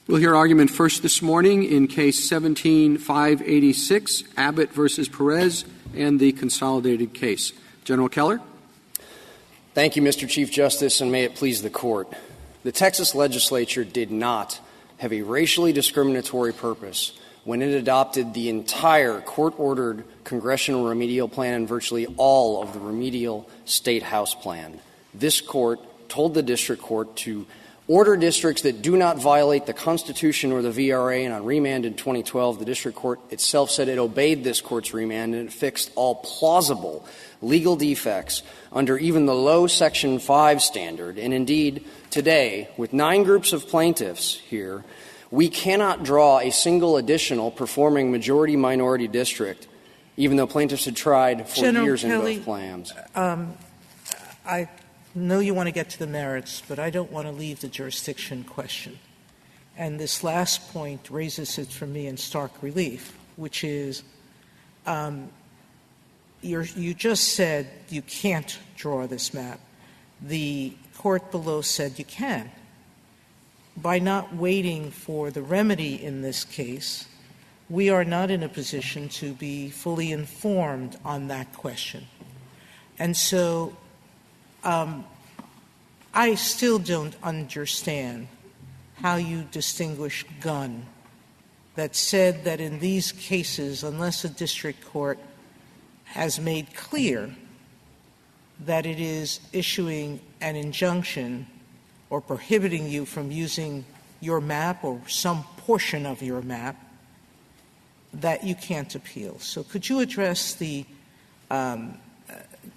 We'll hear argument first this morning in Case 17-586, Abbott versus Perez, and the consolidated case. General Keller. Thank you, Mr. Chief Justice, and may it please the Court. The Texas legislature did not have a racially discriminatory purpose when it adopted the entire court-ordered congressional remedial plan and virtually all of the remedial State House plan. This Court told the district court to order districts that do not violate the Constitution or the VRA, and on remand in 2012, the district court itself said it obeyed this court's remand and it fixed all plausible legal defects under even the low Section 5 standard. And indeed, today, with 9 groups of plaintiffs here, we cannot draw a single additional performing majority-minority district, even though plaintiffs had tried for years in both plans. I know you want to get to the merits, but I don't want to leave the jurisdiction question. And this last point raises it for me in stark relief, which is you just said you can't draw this map. The court below said you can. By not waiting for the remedy in this case, we are not in a position to be fully informed on that question. And so I still don't understand how you distinguish Gunn that said that in these cases, unless a district court has made clear that it is issuing an injunction or prohibiting you from using your map or some portion of your map, that you can't appeal. So could you address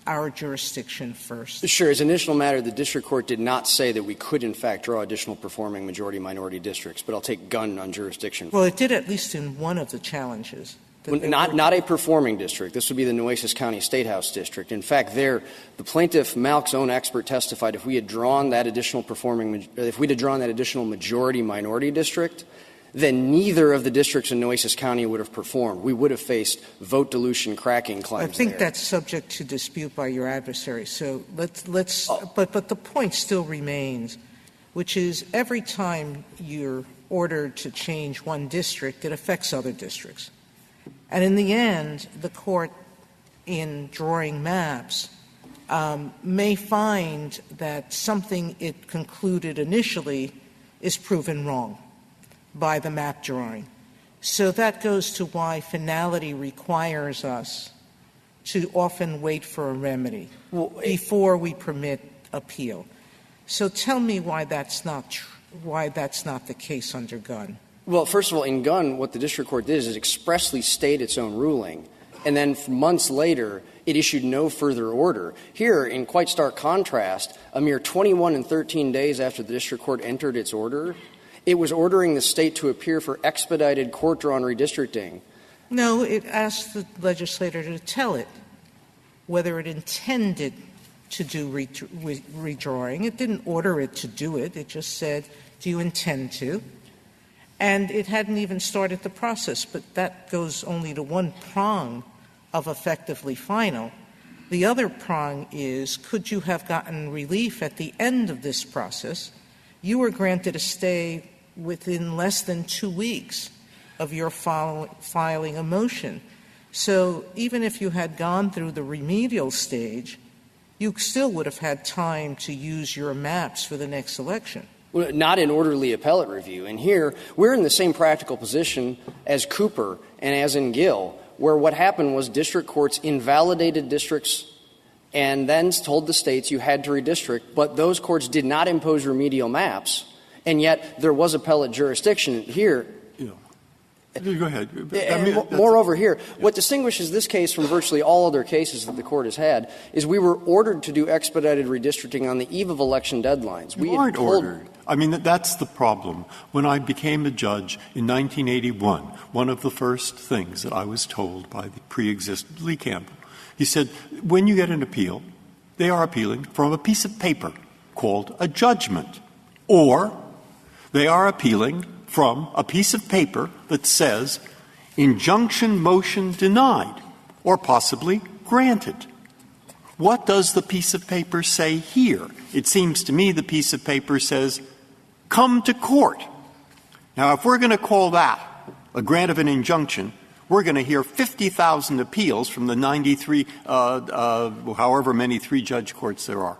our jurisdiction first? Sure. As an initial matter, the district court did not say that we could, in fact, draw additional performing majority-minority districts, but I'll take Gunn on jurisdiction. Well, it did at least in one of the challenges. Well, not a performing district. This would be the Nueces County State House district. In fact, the plaintiff, Malk's own expert, testified if we had drawn that additional majority-minority district, then neither of the districts in Nueces County would have performed. We would have faced vote dilution cracking claims. I think that's subject to dispute by your adversary. So but the point still remains, which is every time you're ordered to change one district, it affects other districts. And in the end, the court, in drawing maps, may find that something it concluded initially is proven wrong by the map drawing. So that goes to why finality requires us to often wait for a remedy before we permit appeal. So tell me why that's not the case under Gunn. Well, first of all, in Gunn, what the district court did is it expressly state its own ruling, and then months later, it issued no further order. Here, in quite stark contrast, a mere 21 and 13 days after the district court entered its order, it was ordering the state to appear for expedited court-drawn redistricting. No, it asked the legislator to tell it whether it intended to do redrawing. It didn't order it to do it. It just said, do you intend to? And it hadn't even started the process, but that goes only to one prong of effectively final. The other prong is, could you have gotten relief at the end of this process? You were granted a stay within less than 2 weeks of your filing a motion. So even if you had gone through the remedial stage, you still would have had time to use your maps for the next election. Well, not in orderly appellate review. And here, we're in the same practical position as Cooper and as in Gill, where what happened was district courts invalidated districts and then told the states you had to redistrict, but those courts did not impose remedial maps, and yet there was appellate jurisdiction here. Go ahead. Moreover here, what distinguishes this case from virtually all other cases that the Court has had is we were ordered to do expedited redistricting on the eve of election deadlines. We aren't ordered. I mean, that's the problem. When I became a judge in 1981, one of the first things that I was told by the pre-existing Lee Campbell, he said, when you get an appeal, they are appealing from a piece of paper called a judgment, or they are appealing from a piece of paper that says injunction motion denied or possibly granted. What does the piece of paper say here? It seems to me the piece of paper says come to court. Now, if we're going to call that a grant of an injunction, we're going to hear 50,000 appeals from the 93, however many three-judge courts there are.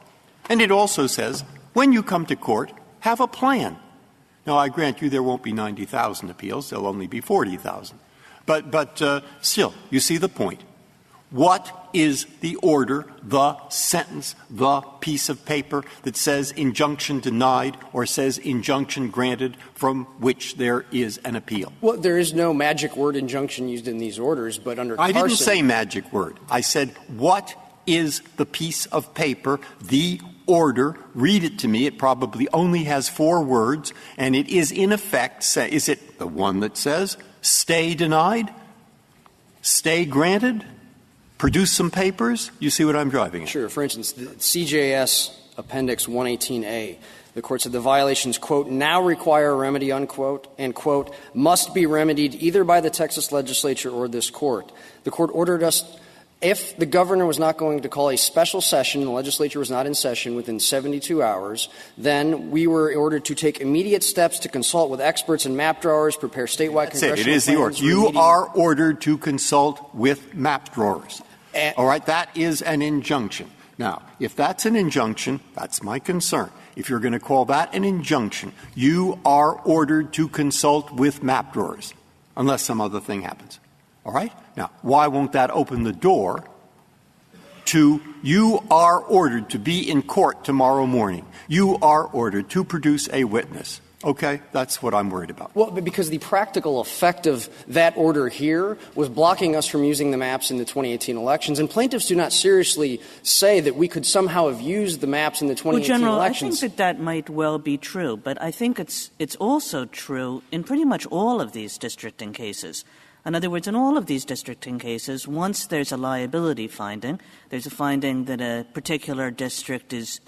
And it also says, when you come to court, have a plan. Now, I grant you there won't be 90,000 appeals. There'll only be 40,000. But still, you see the point. What is the order, the sentence, the piece of paper that says injunction denied or says injunction granted from which there is an appeal? Well, there is no magic word injunction used in these orders, but under Carson— I didn't say magic word. I said, what is the piece of paper, the order? Read it to me. It probably only has 4 words, and it is in effect, is it the one that says stay denied, stay granted, produce some papers? You see what I'm driving at? Sure. For instance, the CJS Appendix 118A, the court said the violations, quote, now require a remedy, unquote, and, quote, must be remedied either by the Texas legislature or this court. The court ordered us, if the governor was not going to call a special session, the legislature was not in session within 72 hours, then we were ordered to take immediate steps to consult with experts and map drawers, prepare statewide congressional plans. It is the order. You are ordered to consult with map drawers. All right? That is an injunction. Now, if that's an injunction, that's my concern. If you're going to call that an injunction, you are ordered to consult with map drawers, unless some other thing happens. All right? Now, why won't that open the door to you are ordered to be in court tomorrow morning? You are ordered to produce a witness. Okay? That's what I'm worried about. Well, because the practical effect of that order here was blocking us from using the maps in the 2018 elections. And plaintiffs do not seriously say that we could somehow have used the maps in the 2018 General, elections. I think that might well be true, but I think it's also true in pretty much all of these districting cases. In other words, in all of these districting cases, once there's a liability finding, there's a finding that a particular district is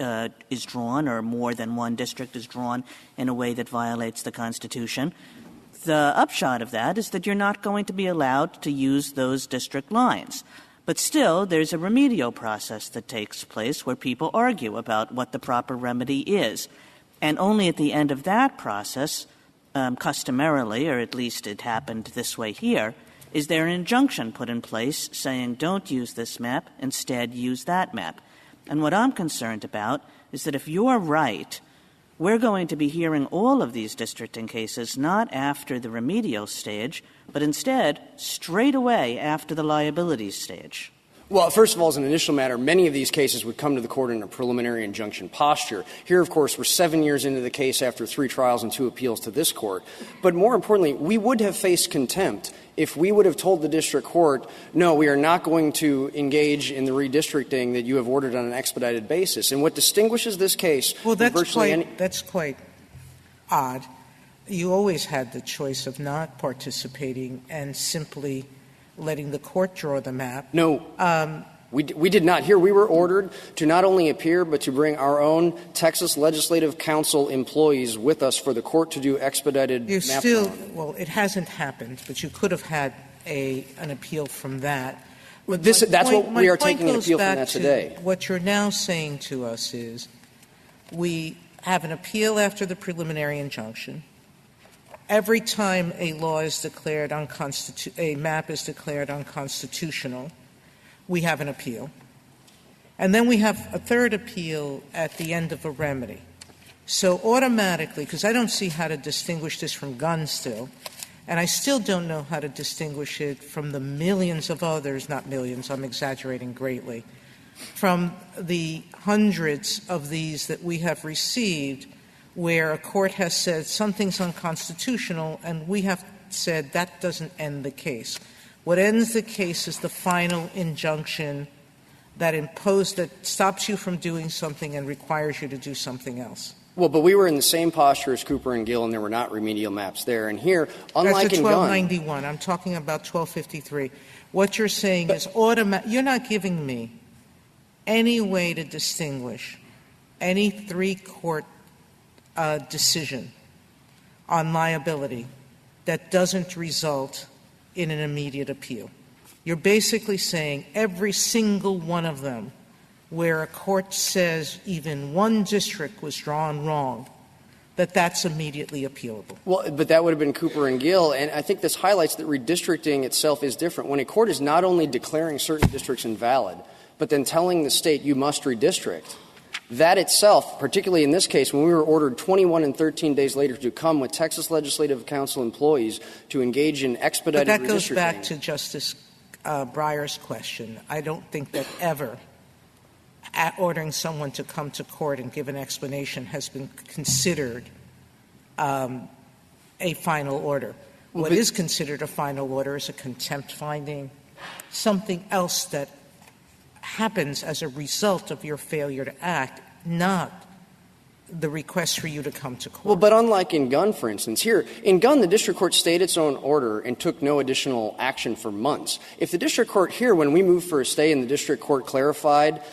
drawn or more than one district is drawn in a way that violates the Constitution. The upshot of that is that you're not going to be allowed to use those district lines. But still, there's a remedial process that takes place where people argue about what the proper remedy is. And only at the end of that process, customarily, or at least it happened this way here, is there an injunction put in place saying don't use this map, instead use that map. And what I'm concerned about is that if you're right, we're going to be hearing all of these districting cases not after the remedial stage, but instead straight away after the liability stage. Well, first of all, as an initial matter, many of these cases would come to the court in a preliminary injunction posture. Here, of course, we're 7 years into the case after 3 trials and 2 appeals to this court. But more importantly, we would have faced contempt if we would have told the district court, no, we are not going to engage in the redistricting that you have ordered on an expedited basis. And what distinguishes this case well, from virtually that's quite odd. You always had the choice of not participating and simply letting the court draw the map. No, we did not. Here we were ordered to not only appear but to bring our own Texas Legislative Council employees with us for the court to do expedited map drawing. Well, it hasn't happened, but you could have had an appeal from that. Well, that's what we are taking an appeal from that today. What you're now saying to us is we have an appeal after the preliminary injunction. Every time a law is declared a map is declared unconstitutional, we have an appeal. And then we have a third appeal at the end of a remedy. So automatically, because I don't see how to distinguish this from guns still, and I still don't know how to distinguish it from the millions of others, not millions, I'm exaggerating greatly, from the hundreds of these that we have received where a court has said something's unconstitutional, and we have said that doesn't end the case. What ends the case is the final injunction that stops you from doing something and requires you to do something else. Well, but we were in the same posture as Cooper and Gill, and there were not remedial maps there. And here, unlike in 1291, I'm talking about 1253. What you're saying is you're not giving me any way to distinguish any 3-court decision on liability that doesn't result in an immediate appeal. You're basically saying every single one of them where a court says even one district was drawn wrong, that's immediately appealable. Well, but that would have been Cooper and Gill, and I think this highlights that redistricting itself is different. When a court is not only declaring certain districts invalid, but then telling the state you must redistrict, that itself, particularly in this case, when we were ordered 21 and 13 days later to come with Texas Legislative Council employees to engage in expedited redistricting. But that goes back to Justice Breyer's question. I don't think that ever ordering someone to come to court and give an explanation has been considered a final order. What is considered a final order is a contempt finding, something else that happens as a result of your failure to act, not the request for you to come to court. Well, but unlike in Gunn, for instance, here, in Gunn, the district court stayed its own order and took no additional action for months. If the district court here, when we moved for a stay and the district court clarified,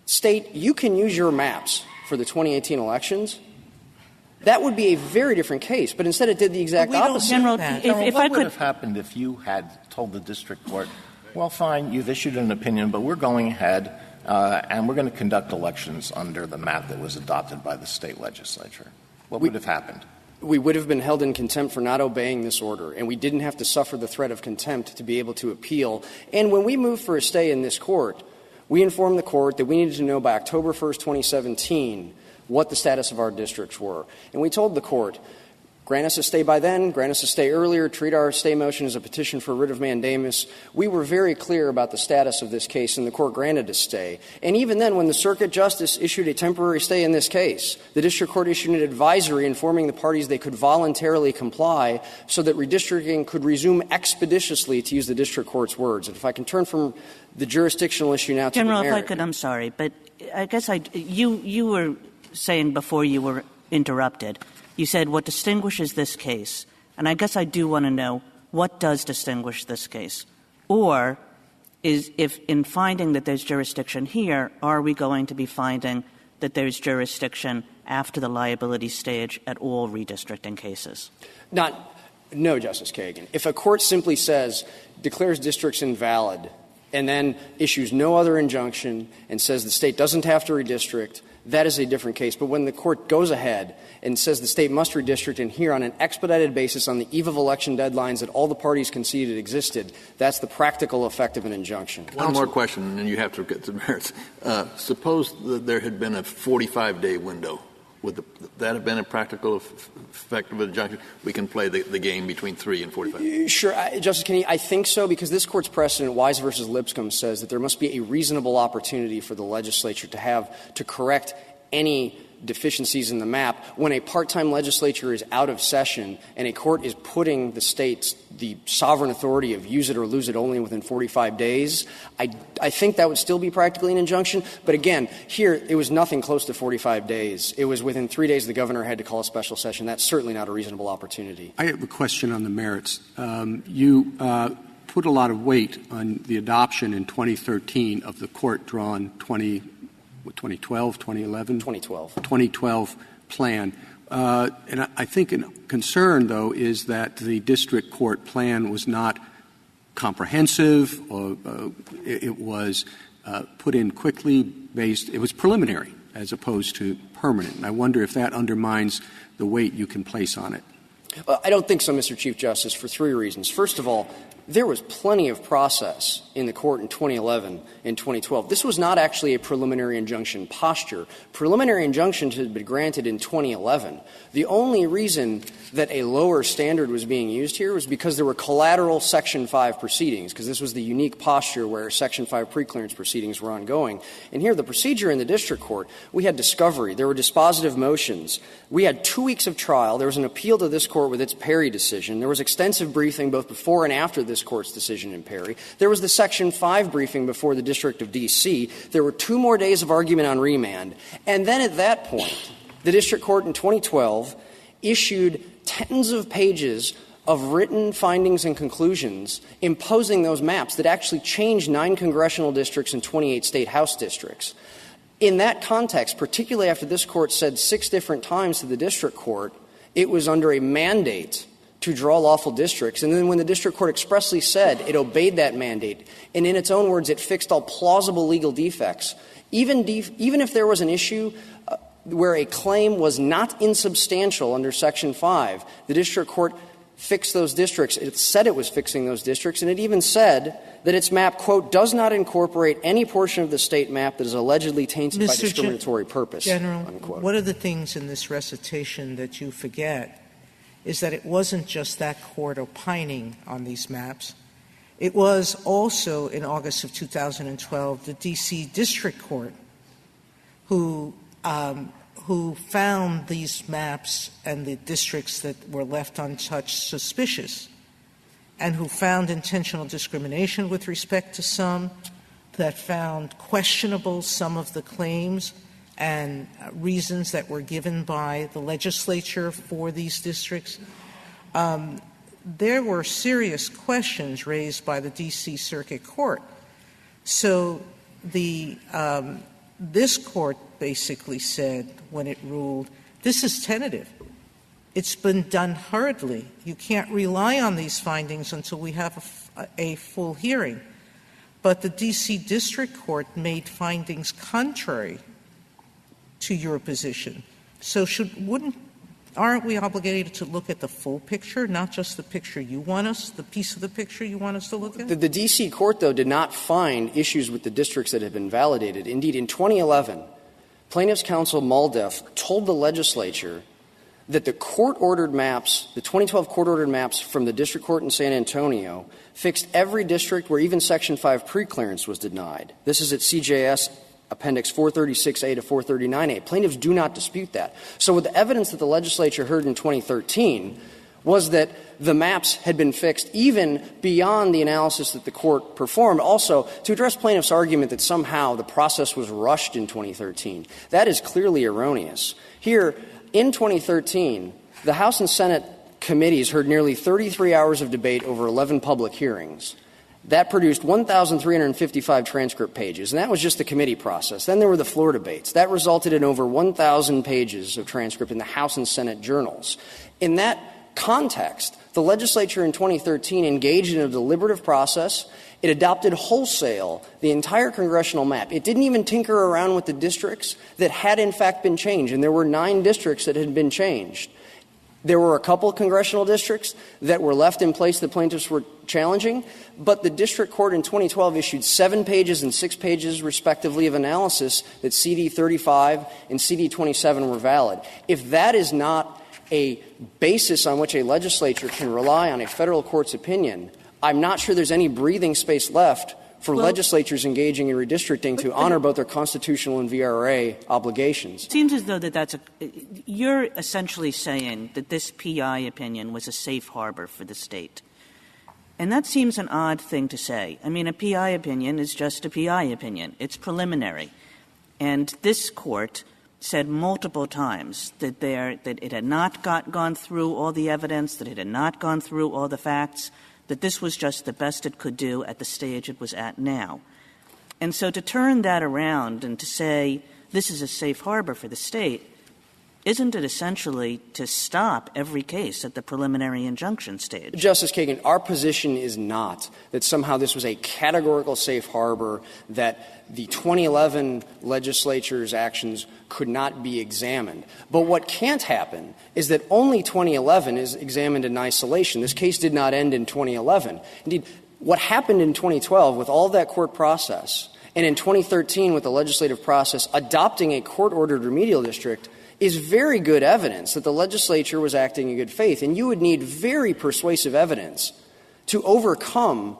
state, you can use your maps for the 2018 elections, that would be a very different case. But instead it did the exact opposite. General, if what I would could have happened if you had told the district court, well, fine, you've issued an opinion, but we're going ahead and we're going to conduct elections under the map that was adopted by the state legislature? What would have happened? We would have been held in contempt for not obeying this order, and we didn't have to suffer the threat of contempt to be able to appeal. And when we moved for a stay in this court, we informed the court that we needed to know by October 1st, 2017, what the status of our districts were. And we told the court, grant us a stay by then, grant us a stay earlier, treat our stay motion as a petition for writ of mandamus. We were very clear about the status of this case, and the court granted a stay. And even then, when the circuit justice issued a temporary stay in this case, the district court issued an advisory informing the parties they could voluntarily comply so that redistricting could resume expeditiously, to use the district court's words. And if I can turn from the jurisdictional issue now to General, the if merit. I could, I'm sorry, but I guess you were saying before you were interrupted, you said what distinguishes this case, and I guess I do want to know what does distinguish this case, or is if in finding that there's jurisdiction here, are we going to be finding that there's jurisdiction after the liability stage at all redistricting cases? No, Justice Kagan. If a court simply says, declares districts invalid, and then issues no other injunction and says the state doesn't have to redistrict, that is a different case. But when the court goes ahead and says the state must redistrict, and here on an expedited basis on the eve of election deadlines that all the parties conceded existed, that's the practical effect of an injunction. One more question, and then you have to get to the merits. Suppose that there had been a 45-day window. Would that have been a practical effect of an injunction? We can play the game between 3 and 45. Sure. Justice Kennedy, I think so, because this Court's precedent, Wise v. Lipscomb, says that there must be a reasonable opportunity for the legislature to correct any deficiencies in the map when a part-time legislature is out of session and a court is putting the states the sovereign authority of use it or lose it only within 45 days. I think that would still be practically an injunction. But again, here it was nothing close to 45 days. It was within 3 days the governor had to call a special session. That's certainly not a reasonable opportunity. I have a question on the merits. You put a lot of weight on the adoption in 2013 of the court-drawn 2012, 2011? 2012 plan. And I think a concern, though, is that the district court plan was not comprehensive. It was put in quickly based. It was preliminary as opposed to permanent. And I wonder if that undermines the weight you can place on it. I don't think so, Mr. Chief Justice, for 3 reasons. First of all, there was plenty of process in the court in 2011 and 2012. This was not actually a preliminary injunction posture. Preliminary injunctions had been granted in 2011. The only reason that a lower standard was being used here was because there were collateral Section 5 proceedings, because this was the unique posture where Section 5 preclearance proceedings were ongoing. And here, the procedure in the district court, we had discovery. There were dispositive motions. We had 2 weeks of trial. There was an appeal to this court with its Perry decision. There was extensive briefing both before and after this court's decision in Perry. There was the Section 5 briefing before the District of D.C. There were 2 more days of argument on remand. And then at that point, the district court in 2012 issued tens of pages of written findings and conclusions imposing those maps that actually changed 9 congressional districts and 28 state house districts. In that context, particularly after this court said 6 different times to the district court, it was under a mandate to draw lawful districts. And then when the district court expressly said it obeyed that mandate, and in its own words, it fixed all plausible legal defects, even if there was an issue where a claim was not insubstantial under Section 5, the district court fixed those districts. It said it was fixing those districts, and it even said that its map, quote, does not incorporate any portion of the state map that is allegedly tainted by discriminatory purpose, General, unquote. One of the things in this recitation that you forget is that it wasn't just that court opining on these maps. It was also, in August of 2012, the D.C. District Court who found these maps and the districts that were left untouched suspicious, and who found intentional discrimination with respect to some, that found questionable some of the claims and reasons that were given by the legislature for these districts. There were serious questions raised by the D.C. Circuit Court. So this court basically said, when it ruled, this is tentative. It's been done hurriedly. You can't rely on these findings until we have a full hearing. But the D.C. District Court made findings contrary to your position. So aren't we obligated to look at the full picture, not just the picture you want us, the piece of the picture you want us to look at? The D.C. Court, though, did not find issues with the districts that had been validated. Indeed, in 2011, Plaintiffs' Counsel Muldeff told the legislature that the court-ordered maps, the 2012 court-ordered maps from the district court in San Antonio, fixed every district where even Section 5 preclearance was denied. This is at CJS Appendix 436A to 439A. Plaintiffs do not dispute that. So with the evidence that the legislature heard in 2013 was that the maps had been fixed even beyond the analysis that the court performed. Also, to address plaintiffs' argument that somehow the process was rushed in 2013, that is clearly erroneous. Here, in 2013, the House and Senate committees heard nearly 33 hours of debate over 11 public hearings. That produced 1,355 transcript pages, and that was just the committee process. Then there were the floor debates. That resulted in over 1,000 pages of transcript in the House and Senate journals. In that context, the legislature in 2013 engaged in a deliberative process. It adopted wholesale the entire congressional map. It didn't even tinker around with the districts that had in fact been changed, and there were 9 districts that had been changed. There were a couple of congressional districts that were left in place that plaintiffs were challenging, but the district court in 2012 issued 7 pages and 6 pages, respectively, of analysis that CD 35 and CD 27 were valid. If that is not a basis on which a legislature can rely on a federal court's opinion, I'm not sure there's any breathing space left for legislatures engaging in redistricting to honor both their constitutional and VRA obligations. It seems as though you're essentially saying that this PI opinion was a safe harbor for the state. And that seems an odd thing to say. I mean, a PI opinion is just a PI opinion. It's preliminary. And this court said multiple times that it had not gone through all the evidence, that it had not gone through all the facts, that this was just the best it could do at the stage it was at now. And so to turn that around and to say this is a safe harbor for the state, isn't it essentially to stop every case at the preliminary injunction stage? Justice Kagan, our position is not that somehow this was a categorical safe harbor, that the 2011 legislature's actions could not be examined. But what can't happen is that only 2011 is examined in isolation. This case did not end in 2011. Indeed, what happened in 2012 with all of that court process, and in 2013 with the legislative process adopting a court-ordered remedial district, is very good evidence that the legislature was acting in good faith. And you would need very persuasive evidence to overcome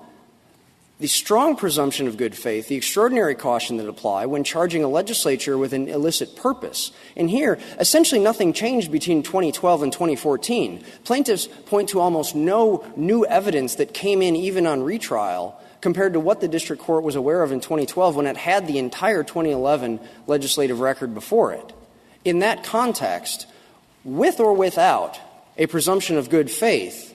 the strong presumption of good faith, the extraordinary caution that apply when charging a legislature with an illicit purpose. And here, essentially nothing changed between 2012 and 2014. Plaintiffs point to almost no new evidence that came in even on retrial compared to what the district court was aware of in 2012 when it had the entire 2011 legislative record before it. In that context, with or without a presumption of good faith,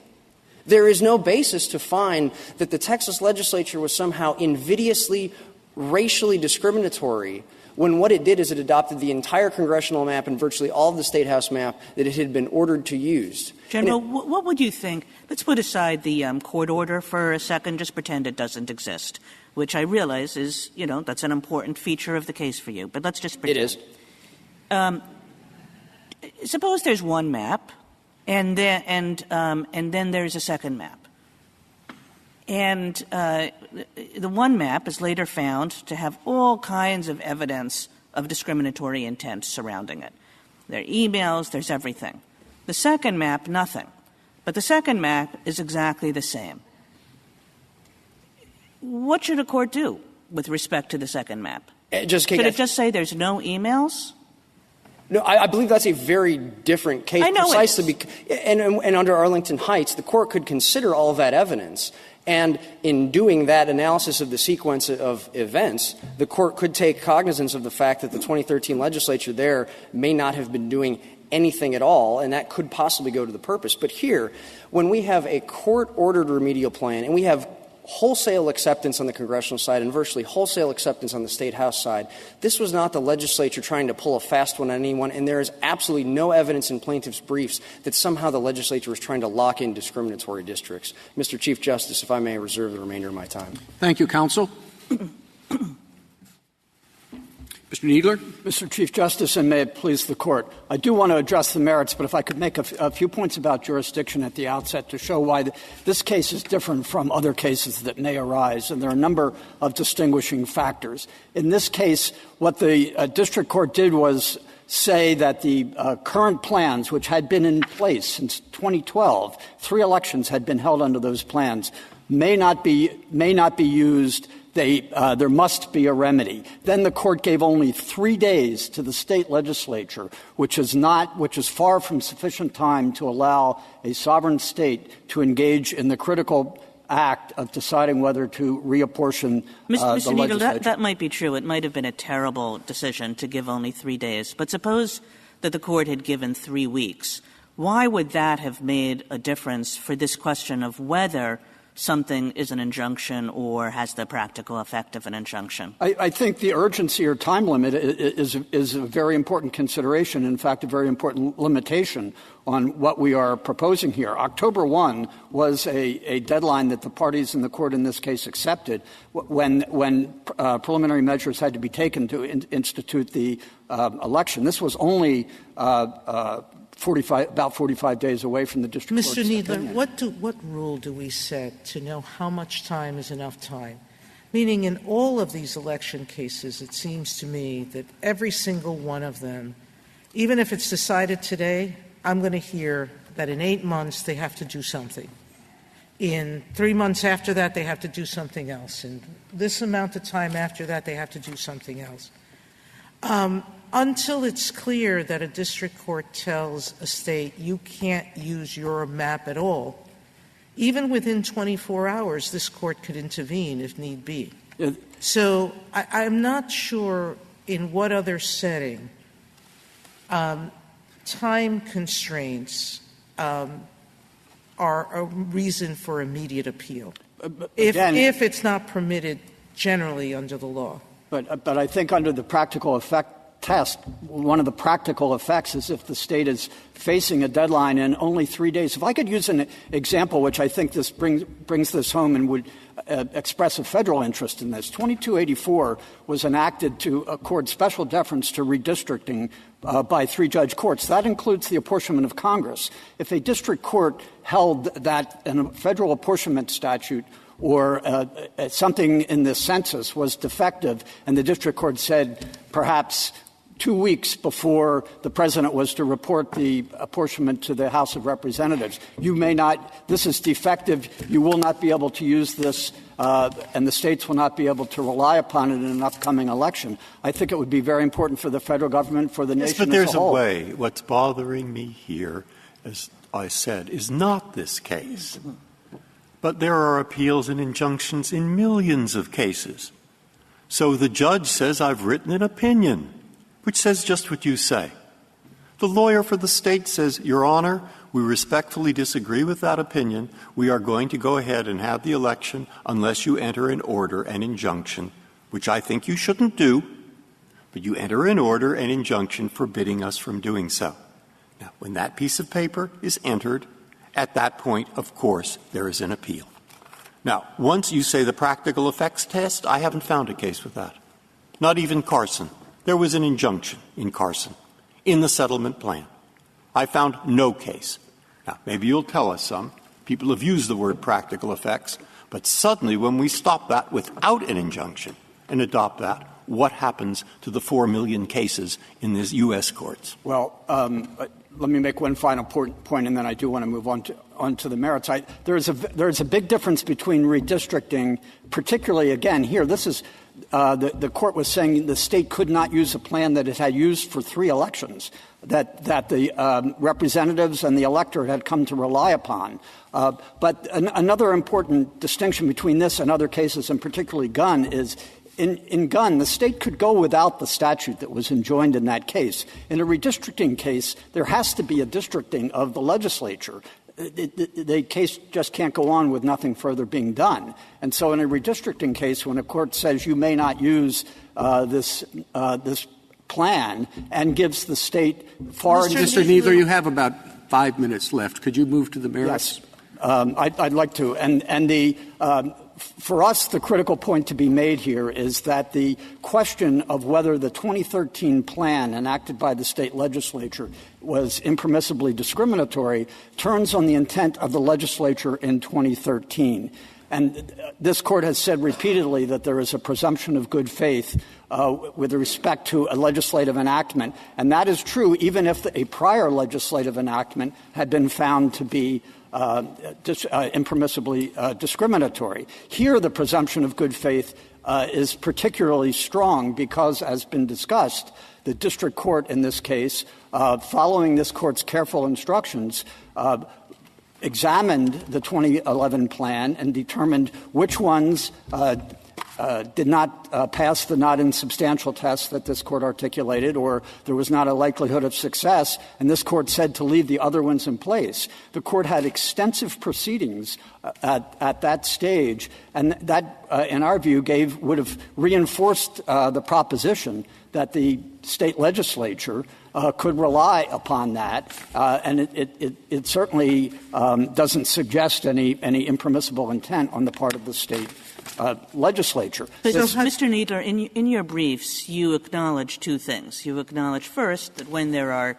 there is no basis to find that the Texas legislature was somehow invidiously, racially discriminatory when what it did is it adopted the entire congressional map and virtually all of the State House map that it had been ordered to use. General, what would you think? Let's put aside the court order for a second, just pretend it doesn't exist, which I realize is, that's an important feature of the case for you. But let's just pretend. It is. suppose there's one map, and then there's a second map. And the one map is later found to have all kinds of evidence of discriminatory intent surrounding it. There are emails, there's everything. The second map, nothing. But the second map is exactly the same. What should a court do with respect to the second map? Should it just say there's no emails? No, I believe that's a very different case. I know precisely and under Arlington Heights, the court could consider all of that evidence. And in doing that analysis of the sequence of events, the court could take cognizance of the fact that the 2013 legislature there may not have been doing anything at all, and that could possibly go to the purpose. But here, when we have a court-ordered remedial plan and we have wholesale acceptance on the congressional side and virtually wholesale acceptance on the State House side, this was not the legislature trying to pull a fast one on anyone, and there is absolutely no evidence in plaintiffs' briefs that somehow the legislature was trying to lock in discriminatory districts. Mr. Chief Justice, if I may reserve the remainder of my time. Thank you, counsel. Mr. Kneedler. Mr. Chief Justice, and may it please the Court, I do want to address the merits, but if I could make a few points about jurisdiction at the outset to show why this case is different from other cases that may arise, and there are a number of distinguishing factors. In this case, what the district court did was say that the current plans, which had been in place since 2012, 3 elections had been held under those plans, may not be used. There must be a remedy. Then the court gave only 3 days to the state legislature, which is far from sufficient time to allow a sovereign state to engage in the critical act of deciding whether to reapportion the Mr. legislature. Kneedler, that might be true. It might have been a terrible decision to give only 3 days. But suppose that the court had given 3 weeks. Why would that have made a difference for this question of whether something is an injunction or has the practical effect of an injunction? I think the urgency or time limit is a very important consideration, in fact, a very important limitation on what we are proposing here. October 1 was a deadline that the parties in the court in this case accepted when preliminary measures had to be taken to institute the election. This was only about 45 days away from the district court's opinion. Mr. Kneedler, what rule do we set to know how much time is enough time? Meaning in all of these election cases, it seems to me that every single one of them, even if it's decided today, I'm going to hear that in 8 months they have to do something. In 3 months after that, they have to do something else. In this amount of time after that, they have to do something else. Until it's clear that a district court tells a state you can't use your map at all, even within 24 hours, this court could intervene if need be. So I'm not sure in what other setting time constraints are a reason for immediate appeal, if it's not permitted generally under the law. But I think under the practical effect test, one of the practical effects is if the state is facing a deadline in only 3 days. If I could use an example, which I think this brings this home and would express a federal interest in this. 2284 was enacted to accord special deference to redistricting by 3-judge courts. That includes the apportionment of Congress. If a district court held that a federal apportionment statute or something in the census was defective, and the district court said perhaps 2 weeks before the president was to report the apportionment to the House of Representatives, you may not, this is defective, you will not be able to use this, and the states will not be able to rely upon it in an upcoming election. I think it would be very important for the federal government, for the nation but there's as a whole. a way. What's bothering me here, as I said, is not this case. But there are appeals and injunctions in millions of cases. So the judge says, I've written an opinion, which says just what you say. The lawyer for the state says, Your Honor, we respectfully disagree with that opinion. We are going to go ahead and have the election unless you enter an order, an injunction, which I think you shouldn't do, but you enter an order, an injunction forbidding us from doing so. Now, when that piece of paper is entered, at that point, of course, there is an appeal. Now, once you say the practical effects test, I haven't found a case with that. Not even Carson. There was an injunction in Carson, in the settlement plan. I found no case. Now, maybe you'll tell us some. People have used the word practical effects. But suddenly, when we stop that without an injunction and adopt that, what happens to the 4 million cases in the U.S. courts? Well, let me make one final point, and then I do want to move on to the merits. There's a big difference between redistricting, particularly, again, here. This is the court was saying the state could not use a plan that it had used for 3 elections, that the representatives and the electorate had come to rely upon. But another important distinction between this and other cases, and particularly Gunn, is in Gunn, the state could go without the statute that was enjoined in that case. In a redistricting case, there has to be a districting of the legislature. The case just can't go on with nothing further being done. And so in a redistricting case, when a court says you may not use this plan and gives the state far... Mr. Kneedler, you have about 5 minutes left. Could you move to the merits? Yes. I'd like to. And the for us, the critical point to be made here is that the question of whether the 2013 plan enacted by the state legislature was impermissibly discriminatory turns on the intent of the legislature in 2013. And this court has said repeatedly that there is a presumption of good faith with respect to a legislative enactment. And that is true even if a prior legislative enactment had been found to be impermissibly discriminatory. Here, the presumption of good faith is particularly strong because, as been discussed, the district court in this case, following this court's careful instructions, examined the 2011 plan and determined which ones did not pass the not insubstantial test that this court articulated, or there was not a likelihood of success, and this court said to leave the other ones in place. The court had extensive proceedings at that stage, and that, in our view, would have reinforced the proposition that the state legislature could rely upon that, and it certainly doesn't suggest any impermissible intent on the part of the state legislature. But, Mr. Kneedler, in your briefs, you acknowledge 2 things. You acknowledge first that when there are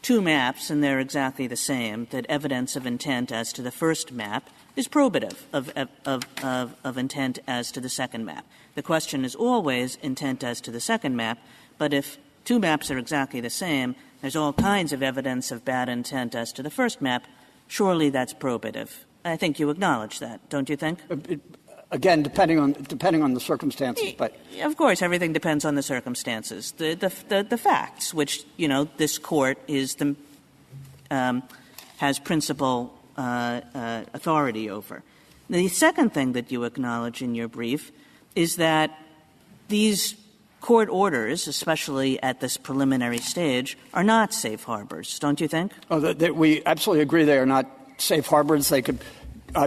2 maps and they're exactly the same, that evidence of intent as to the first map is probative of intent as to the second map. The question is always intent as to the second map, but if 2 maps are exactly the same, there's all kinds of evidence of bad intent as to the first map. Surely that's probative. I think you acknowledge that, don't you think? Again, depending on the circumstances, but of course, everything depends on the circumstances. The facts, which this court has principal authority over. The second thing that you acknowledge in your brief is that these court orders, especially at this preliminary stage, are not safe harbors, don't you think? We absolutely agree they are not safe harbors. They could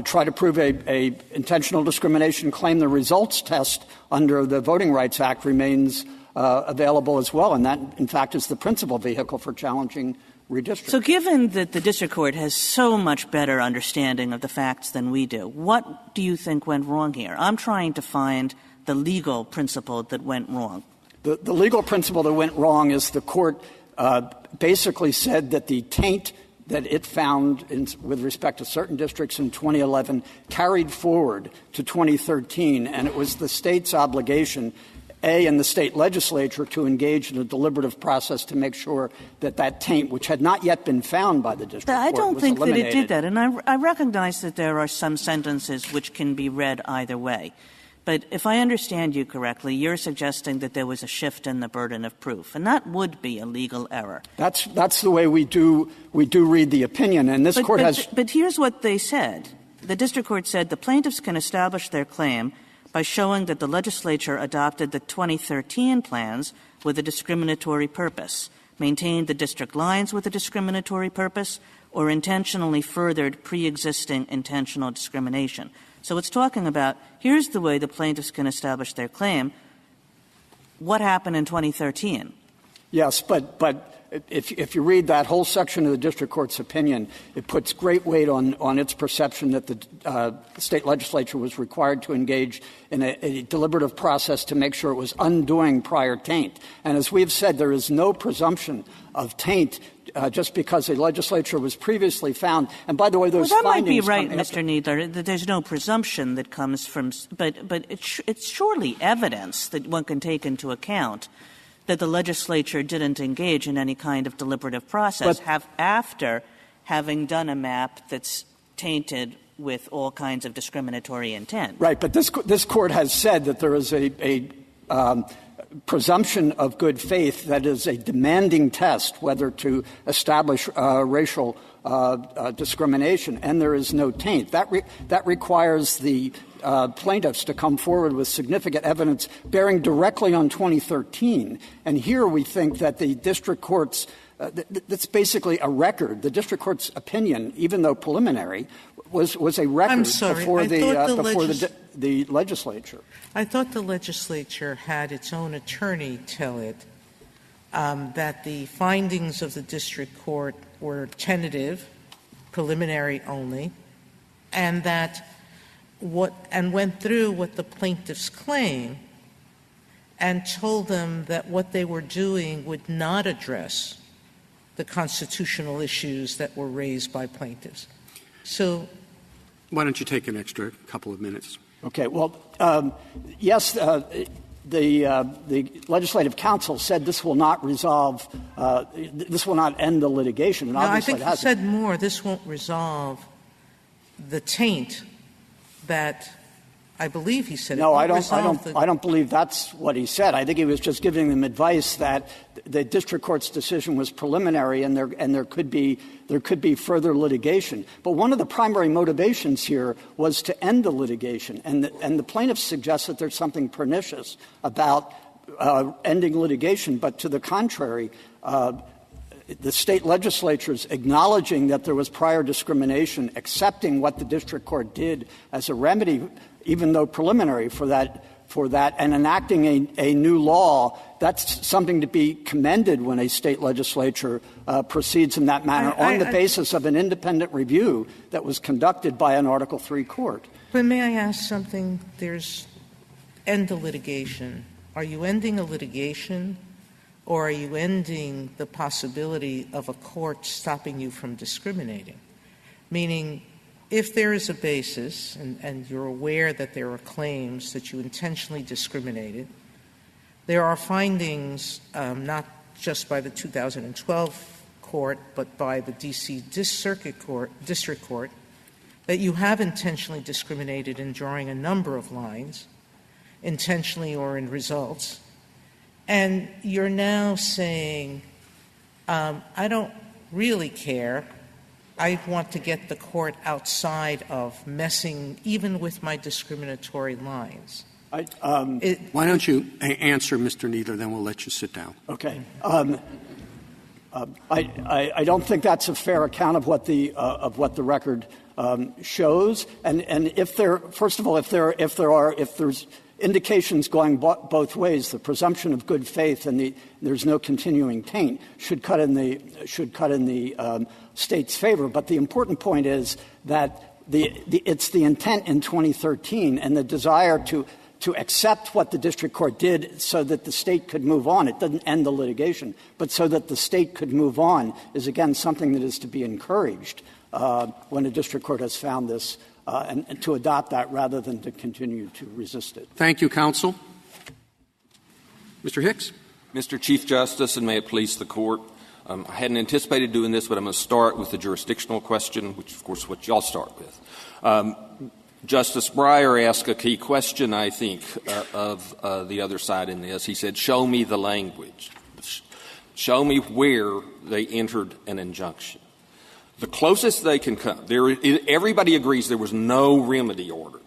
try to prove a intentional discrimination claim. The results test under the Voting Rights Act remains available as well, and that, in fact, is the principal vehicle for challenging redistricting. So given that the district court has so much better understanding of the facts than we do, what do you think went wrong here? I'm trying to find the legal principle that went wrong. The legal principle that went wrong is the court basically said that the taint that it found with respect to certain districts in 2011 carried forward to 2013, and it was the state's obligation, in the state legislature, to engage in a deliberative process to make sure that that taint, which had not yet been found by the district court, I don't was think eliminated. that it did that, and I recognize that there are some sentences which can be read either way. But if I understand you correctly, you're suggesting that there was a shift in the burden of proof, and that would be a legal error. That's the way we do read the opinion, and this court has. But here's what they said. The district court said the plaintiffs can establish their claim by showing that the legislature adopted the 2013 plans with a discriminatory purpose, maintained the district lines with a discriminatory purpose, or intentionally furthered pre-existing intentional discrimination. So it's talking about, here's the way the plaintiffs can establish their claim. What happened in 2013? Yes, but if you read that whole section of the district court's opinion, it puts great weight on its perception that the state legislature was required to engage in a deliberative process to make sure it was undoing prior taint. And as we've said, there is no presumption of taint just because a legislature was previously found. And by the way, those that findings might be right, Mr. Kneedler, that there's no presumption that comes from – but it's surely evidence that one can take into account that the legislature didn't engage in any kind of deliberative process after having done a map that's tainted with all kinds of discriminatory intent. Right, but this Court has said that there is a presumption of good faith that is a demanding test whether to establish racial discrimination, and there is no taint. That requires the plaintiffs to come forward with significant evidence bearing directly on 2013. And here we think that the district court's that's basically a record. The district court's opinion, even though preliminary, was a record before the legislature. I thought the legislature had its own attorney tell it that the findings of the district court were tentative, preliminary only, and that went through what the plaintiffs claim and told them that what they were doing would not address the constitutional issues that were raised by plaintiffs. So why don't you take an extra couple of minutes? Okay. Well, yes, the Legislative Council said this will not resolve this will not end the litigation. And no, I think it you said more. This won't resolve the taint that I believe he said. No, I don't believe that's what he said. I think he was just giving them advice that the district court's decision was preliminary and there could be further litigation. But one of the primary motivations here was to end the litigation, and the plaintiffs suggest that there's something pernicious about ending litigation. But to the contrary, the state legislatures acknowledging that there was prior discrimination, accepting what the district court did as a remedy, even though preliminary for that, and enacting a new law, that's something to be commended when a state legislature proceeds in that manner on the basis of an independent review that was conducted by an Article III court. But may I ask something? There's end the litigation. Are you ending a litigation, or are you ending the possibility of a court stopping you from discriminating? Meaning, if there is a basis, and you're aware that there are claims that you intentionally discriminated, there are findings not just by the 2012 court, but by the D.C. District Court, that you have intentionally discriminated in drawing a number of lines, intentionally or in results, and you're now saying, I don't really care. I want to get the court outside of messing even with my discriminatory lines. Why don't you answer, Mr. Kneedler, then we'll let you sit down. Okay. I don't think that's a fair account of what the record shows. And if there, first of all, if there's indications going both ways, the presumption of good faith and there's no continuing taint should cut in the state's favor. But the important point is that it's the intent in 2013 and the desire to accept what the district court did so that the state could move on. It doesn't end the litigation, but so that the state could move on is, again, something that is to be encouraged when a district court has found this, and to adopt that rather than to continue to resist it. Thank you, counsel. Mr. Hicks. Mr. Chief Justice, and may it please the Court, I hadn't anticipated doing this, but I'm going to start with the jurisdictional question, which, of course, is what y'all start with. Justice Breyer asked a key question, I think, of the other side in this. He said, show me the language. Show me where they entered an injunction. The closest they can come, everybody agrees there was no remedy ordered.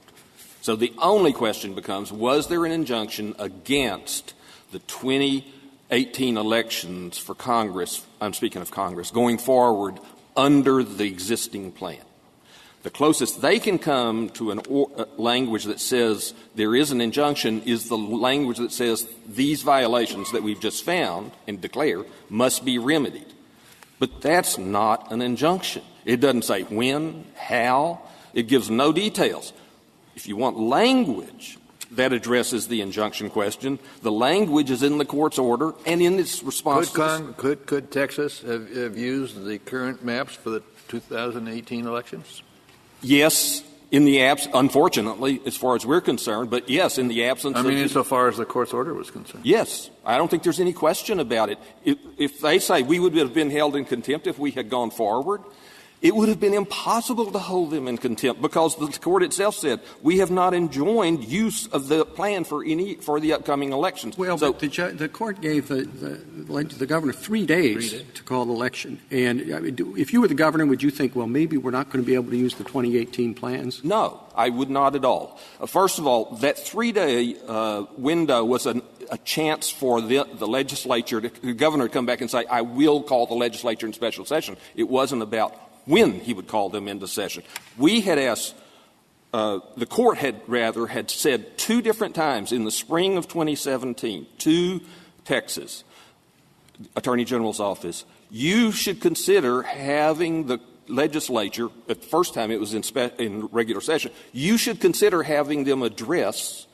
So the only question becomes, was there an injunction against the 2018 elections for Congress, I'm speaking of Congress, going forward under the existing plan? The closest they can come to a language that says there is an injunction is the language that says these violations that we've just found and declare must be remedied. But that's not an injunction. It doesn't say when, how. It gives no details. If you want language that addresses the injunction question, the language is in the court's order and in its response. Could Texas have used the current maps for the 2018 elections? Yes, in the unfortunately, as far as we're concerned, but yes, in the absence of insofar as the court's order was concerned. Yes. I don't think there's any question about it. If they say we would have been held in contempt if we had gone forward, it would have been impossible to hold them in contempt because the court itself said we have not enjoined use of the plan for the upcoming elections. Well, but the court gave the governor 3 days to call the election. And I mean, if you were the governor, would you think, well, maybe we're not going to be able to use the 2018 plans? No, I would not at all. First of all, that 3-day window was a chance for the legislature, the governor to come back and say, I will call the legislature in special session. It wasn't about when he would call them into session. We had asked, the court had said 2 different times in the spring of 2017 to Texas Attorney General's office, you should consider having the legislature, at the first time it was in regular session, you should consider having them address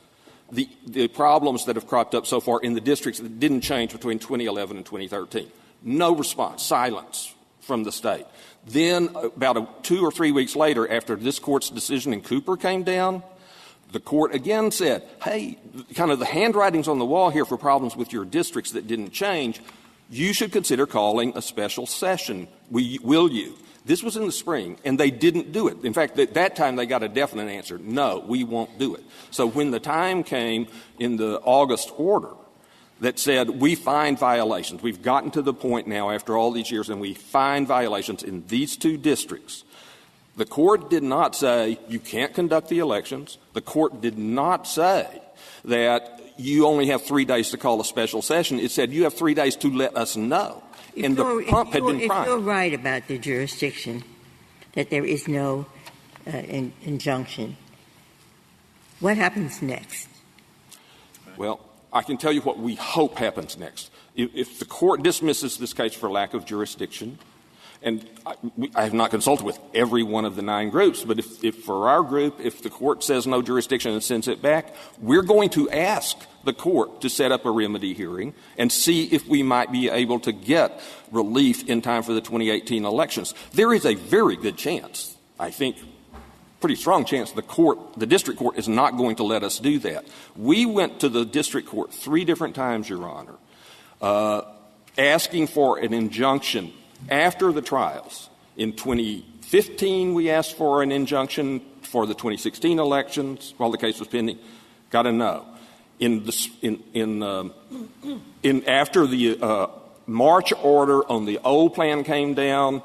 the problems that have cropped up so far in the districts that didn't change between 2011 and 2013. No response, silence from the state. Then about 2 or 3 weeks later, after this court's decision in Cooper came down, the court again said, hey, kind of the handwriting's on the wall here for problems with your districts that didn't change. You should consider calling a special session. Will you? This was in the spring, and they didn't do it. In fact, at that time they got a definite answer. No, we won't do it. So when the time came in the August order that said we find violations, we've gotten to the point now after all these years, and we find violations in these 2 districts, the court did not say you can't conduct the elections. The court did not say that you only have 3 days to call a special session. It said you have 3 days to let us know. And the pump had been primed. If you're right about the jurisdiction, that there is no injunction, what happens next? Well, I can tell you what we hope happens next. If the court dismisses this case for lack of jurisdiction, and I have not consulted with every one of the 9 groups, but if for our group, if the court says no jurisdiction and sends it back, we're going to ask the court to set up a remedy hearing and see if we might be able to get relief in time for the 2018 elections. There is a very good chance, I think, pretty strong chance the district court is not going to let us do that. We went to the district court 3 different times, Your Honor, asking for an injunction after the trials. In 2015, we asked for an injunction for the 2016 elections while the case was pending. Got a no. After the March order on the old plan came down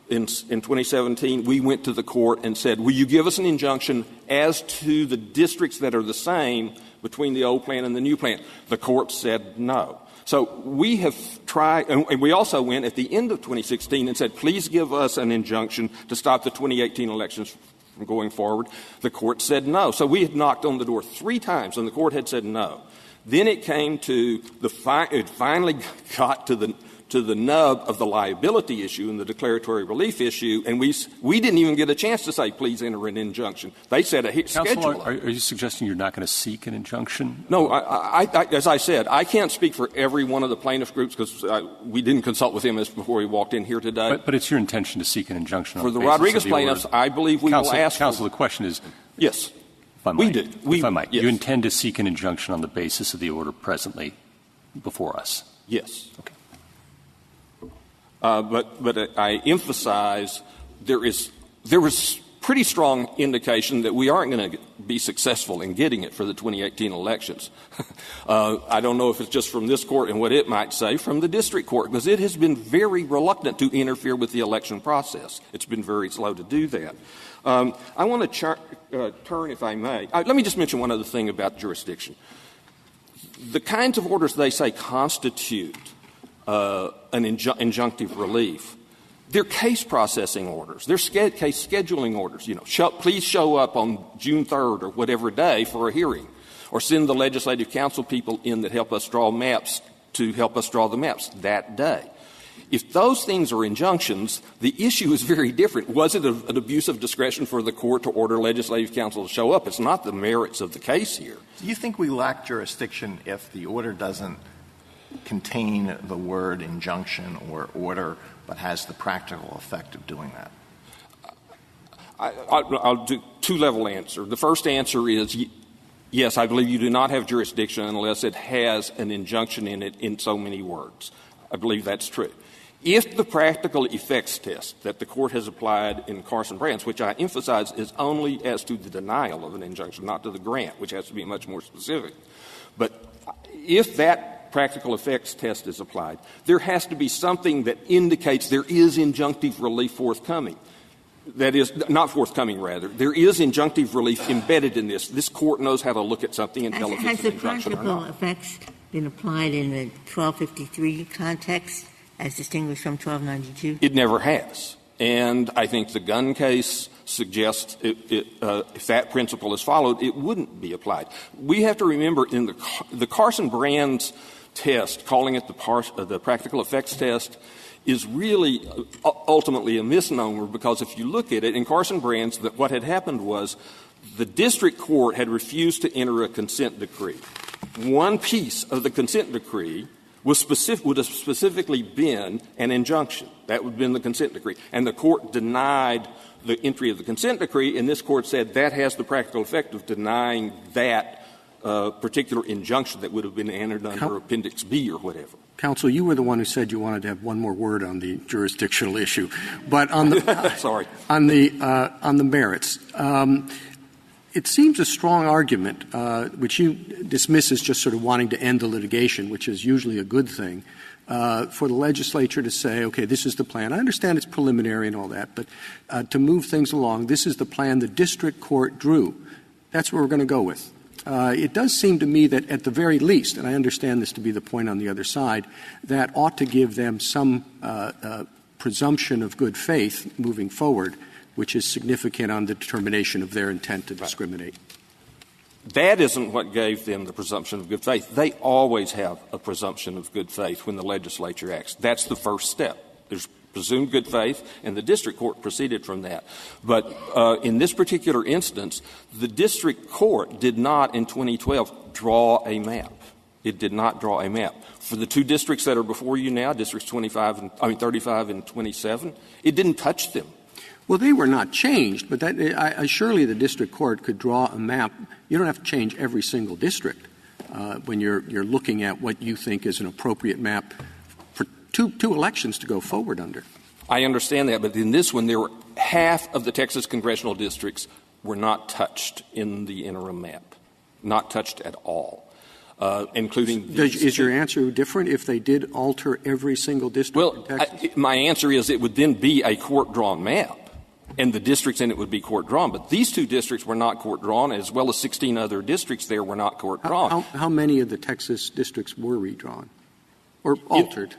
in 2017, we went to the court and said, will you give us an injunction as to the districts that are the same between the old plan and the new plan? The court said no. So we have tried, and we also went at the end of 2016 and said, please give us an injunction to stop the 2018 elections from going forward. The court said no. So we had knocked on the door 3 times, and the court had said no. Then it came to it finally got to the nub of the liability issue and the declaratory relief issue, and we didn't even get a chance to say, please enter an injuction. They said a schedule. Counsel, are you suggesting you're not going to seek an injunction? No, as I said, I can't speak for every one of the plaintiff groups because we didn't consult with him before we walked in here today. But it's your intention to seek an injunction for the Rodriguez plaintiffs. I believe we will ask. Counsel, the question is, yes, if I might, we do. If I might, yes. You intend to seek an injunction on the basis of the order presently before us? Yes. Okay. But I emphasize there is pretty strong indication that we aren't going to be successful in getting it for the 2018 elections. I don't know if it's just from this court and what it might say from the district court, because it has been very reluctant to interfere with the election process. It's been very slow to do that. I want to turn, if I may. Let me just mention one other thing about jurisdiction. The kinds of orders they say constitute an injunctive relief, They're case processing orders. They're case scheduling orders. You know, please show up on June 3rd or whatever day for a hearing, or send the legislative council people in that help us draw maps to help us draw the maps that day. If those things are injunctions, the issue is very different. Was it an abuse of discretion for the court to order legislative counsel to show up? It's not the merits of the case here. Do you think we lack jurisdiction if the order doesn't contain the word injunction or order, but has the practical effect of doing that? I'll do two-level answer. The first answer is yes, I believe you do not have jurisdiction unless it has an injunction in it in so many words. I believe that's true. If the practical effects test that the court has applied in Carson Brands, which I emphasize is only as to the denial of an injunction, not to the grant, which has to be much more specific. But if that practical effects test is applied, there has to be something that indicates there is injunctive relief forthcoming. That is, not forthcoming, rather. There is injunctive relief embedded in this. This court knows how to look at something and tell if it's an injunction or not. Has the practical effects been applied in the 1253 context as distinguished from 1292? It never has. And I think the gun case suggests if that principle is followed, it wouldn't be applied. We have to remember in the Carson Brands test, calling it the practical effects test, is really ultimately a misnomer, because if you look at it, in Carson Brands, what had happened was the district court had refused to enter a consent decree. One piece of the consent decree would have specifically been an injunction. That would have been the consent decree. And the court denied the entry of the consent decree, and this court said that has the practical effect of denying that particular injunction that would have been entered under Appendix B or whatever. Counsel, you were the one who said you wanted to have one more word on the jurisdictional issue. But on the sorry. on the merits, it seems a strong argument, which you dismiss as just sort of wanting to end the litigation, which is usually a good thing, for the legislature to say, okay, this is the plan. I understand it's preliminary and all that, but to move things along, this is the plan the district court drew. That's what we're going to go with. It does seem to me that at the very least, and I understand this to be the point on the other side, that ought to give them some presumption of good faith moving forward, which is significant on the determination of their intent to discriminate. That isn't what gave them the presumption of good faith. They always have a presumption of good faith when the legislature acts. That's the first step. There's presumed good faith, and the district court proceeded from that. But in this particular instance, the district court did not in 2012 draw a map. It did not draw a map. For the two districts that are before you now, districts 35 and 27, it didn't touch them. Well, they were not changed, but surely the district court could draw a map. You don't have to change every single district when you're looking at what you think is an appropriate map for two elections to go forward under. I understand that, but in this one, there were half of the Texas congressional districts were not touched in the interim map, not touched at all. Including is your answer different if they did alter every single district? Well, my answer is it would then be a court-drawn map, and the districts in it would be court-drawn. But these two districts were not court-drawn, as well as 16 other districts there were not court-drawn. How many of the Texas districts were redrawn or altered?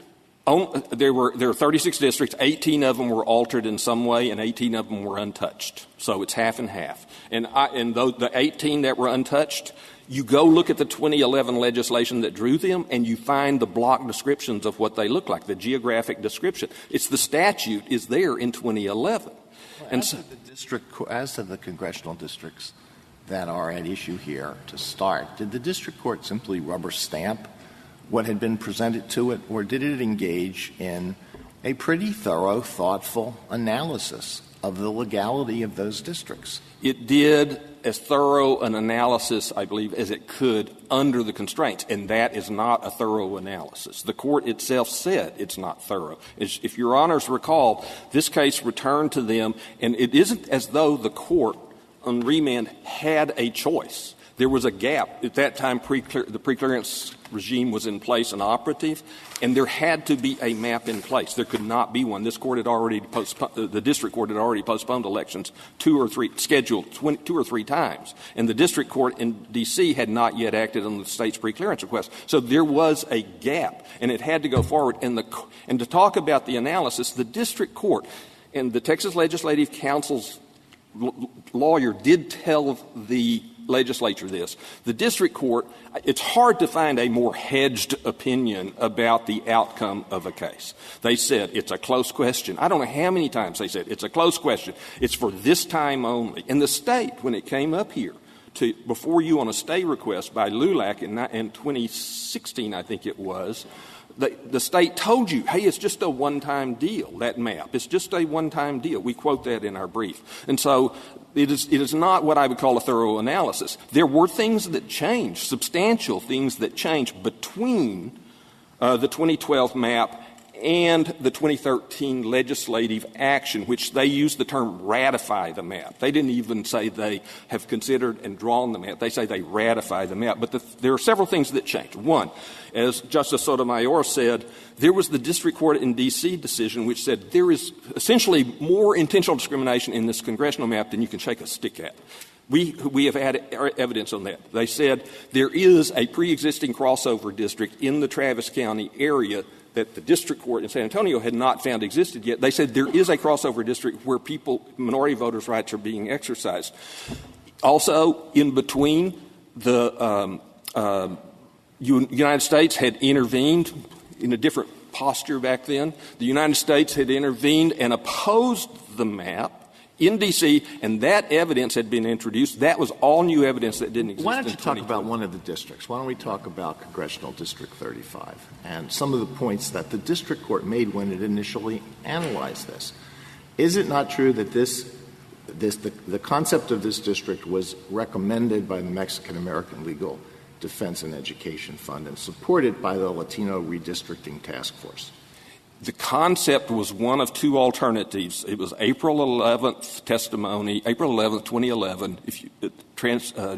There were 36 districts. 18 of them were altered in some way, and 18 of them were untouched. So it's half and half. And the 18 that were untouched, you go look at the 2011 legislation that drew them, and you find the block descriptions of what they look like, the geographic description. It's the statute is there in 2011. And as to the congressional districts that are at issue here to start, did the district court simply rubber stamp what had been presented to it, or did it engage in a pretty thorough, thoughtful analysis of the legality of those districts? It did as thorough an analysis, I believe, as it could under the constraints, and that is not a thorough analysis. The court itself said it's not thorough. If Your Honors recall, this case returned to them, and it isn't as though the court on remand had a choice. there was a gap. At that time, the preclearance regime was in place and operative, and there had to be a map in place. There could not be one. This court had already the district court had already postponed elections scheduled 2 or 3 times, and the district court in D.C. had not yet acted on the state's preclearance request. So there was a gap, and it had to go forward. And to talk about the analysis, the district court and the Texas Legislative Council's lawyer did tell the legislature this. The district court, it's hard to find a more hedged opinion about the outcome of a case. They said it's a close question. I don't know how many times they said it's a close question. It's for this time only. And the state, when it came up here before you on a stay request by LULAC in 2016, I think it was, the state told you, hey, it's just a one-time deal, that map. It's just a one-time deal. We quote that in our brief. And so it is not what I would call a thorough analysis. There were things that changed, substantial things that changed between the 2012 map and the 2013 legislative action, which they used the term ratify the map. They didn't even say they have considered and drawn the map. They say they ratify the map. But there are several things that changed. One, as Justice Sotomayor said, there was the district court in D.C. decision which said there is essentially more intentional discrimination in this congressional map than you can shake a stick at. We have had evidence on that. They said there is a pre-existing crossover district in the Travis County area that the district court in San Antonio had not found existed yet. They said there is a crossover district where minority voters' rights are being exercised. Also, in between, the United States had intervened in a different posture back then. The United States had intervened and opposed the map in D.C., and that evidence had been introduced. That was all new evidence that didn't exist. Why don't you talk about one of the districts? Why don't we talk about Congressional District 35 and some of the points that the district court made when it initially analyzed this? Is it not true that the concept of this district was recommended by the Mexican American Legal Defense and Education Fund and supported by the Latino Redistricting Task Force? The concept was one of 2 alternatives. It was April 11th testimony, April 11th, 2011,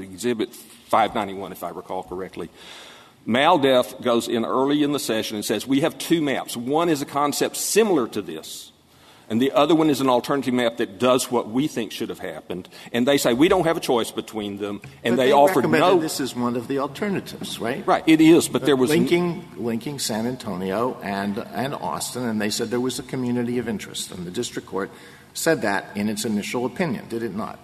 Exhibit 591, if I recall correctly. MALDEF goes in early in the session and says, we have 2 maps. One is a concept similar to this, and the other one is an alternative map that does what we think should have happened. And they say, we don't have a choice between them. And but they offered no. This is one of the alternatives, right? Right, it is, but there was linking San Antonio and Austin, and they said there was a community of interest. And the district court said that in its initial opinion, did it not?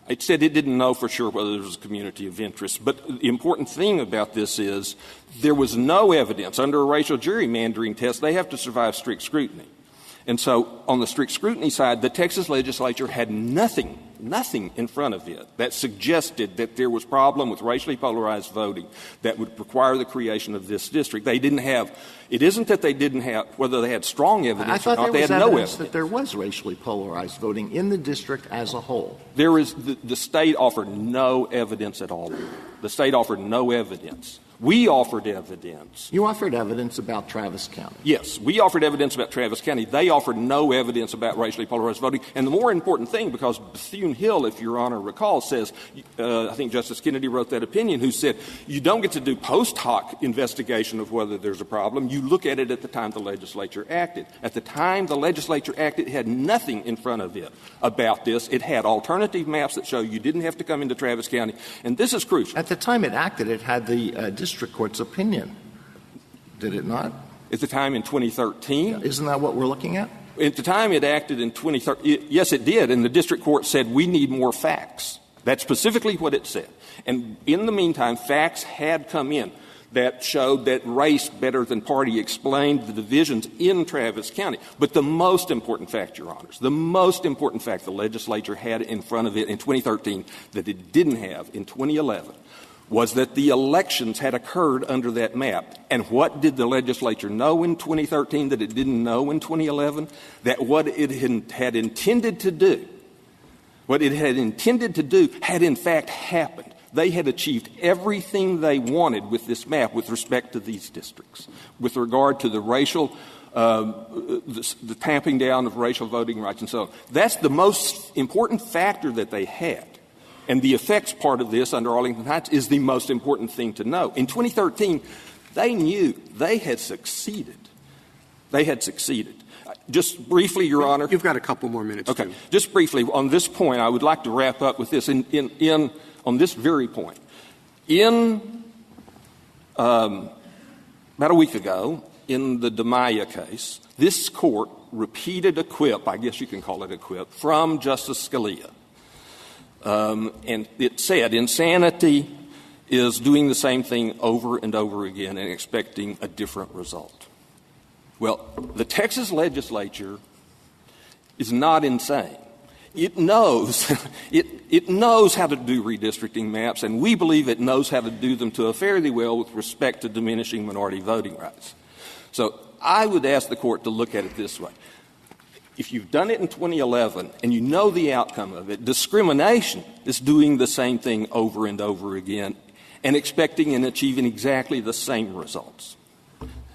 It said it didn't know for sure whether there was a community of interest. But the important thing about this is there was no evidence. Under a racial gerrymandering test, they have to survive strict scrutiny. And so on the strict scrutiny side, the Texas legislature had nothing in front of it that suggested that there was a problem with racially polarized voting that would require the creation of this district. They didn't have – it isn't that they didn't have – whether they had strong evidence or not, they had no evidence. That there was racially polarized voting in the district as a whole. There is – the state offered no evidence at all. The state offered no evidence. We offered evidence. You offered evidence about Travis County. Yes. We offered evidence about Travis County. They offered no evidence about racially polarized voting. And the more important thing, because Bethune-Hill, if Your Honor recalls, says, I think Justice Kennedy wrote that opinion, who said, you don't get to do post hoc investigation of whether there's a problem. You look at it at the time the legislature acted. At the time the legislature acted, it had nothing in front of it about this. It had alternative maps that show you didn't have to come into Travis County. And this is crucial. At the time it acted, it had the district court's opinion. Did it not? At the time in 2013? Isn't that what we're looking at? At the time it acted in 2013, yes, it did. And the district court said, we need more facts. That's specifically what it said. And in the meantime, facts had come in that showed that race better than party explained the divisions in Travis County. But the most important fact, Your Honors, the most important fact the legislature had in front of it in 2013 that it didn't have in 2011 was that the elections had occurred under that map. And what did the legislature know in 2013 that it didn't know in 2011? That what it had intended to do, had in fact happened. They had achieved everything they wanted with this map with respect to these districts, with regard to the racial, the tamping down of racial voting rights and so on. That's the most important factor that they had. And the effects part of this under Arlington Heights is the most important thing to know. In 2013, they knew they had succeeded. They had succeeded. Just briefly, Your Honor. You've got a couple more minutes. Okay. Just briefly, on this point, I would like to wrap up with this. On this very point, about a week ago, in the DiMaia case, this court repeated a quip, I guess you can call it a quip, from Justice Scalia. And it said, insanity is doing the same thing over and over again and expecting a different result. Well, the Texas legislature is not insane. It knows it knows how to do redistricting maps, and we believe it knows how to do them to a fairly well with respect to diminishing minority voting rights. So I would ask the court to look at it this way. If you've done it in 2011 and you know the outcome of it, discrimination is doing the same thing over and over again and expecting and achieving exactly the same results.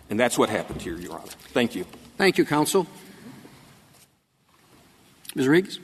And that's what happened here, Your Honor. Thank you. Thank you, counsel. Ms. Riggs.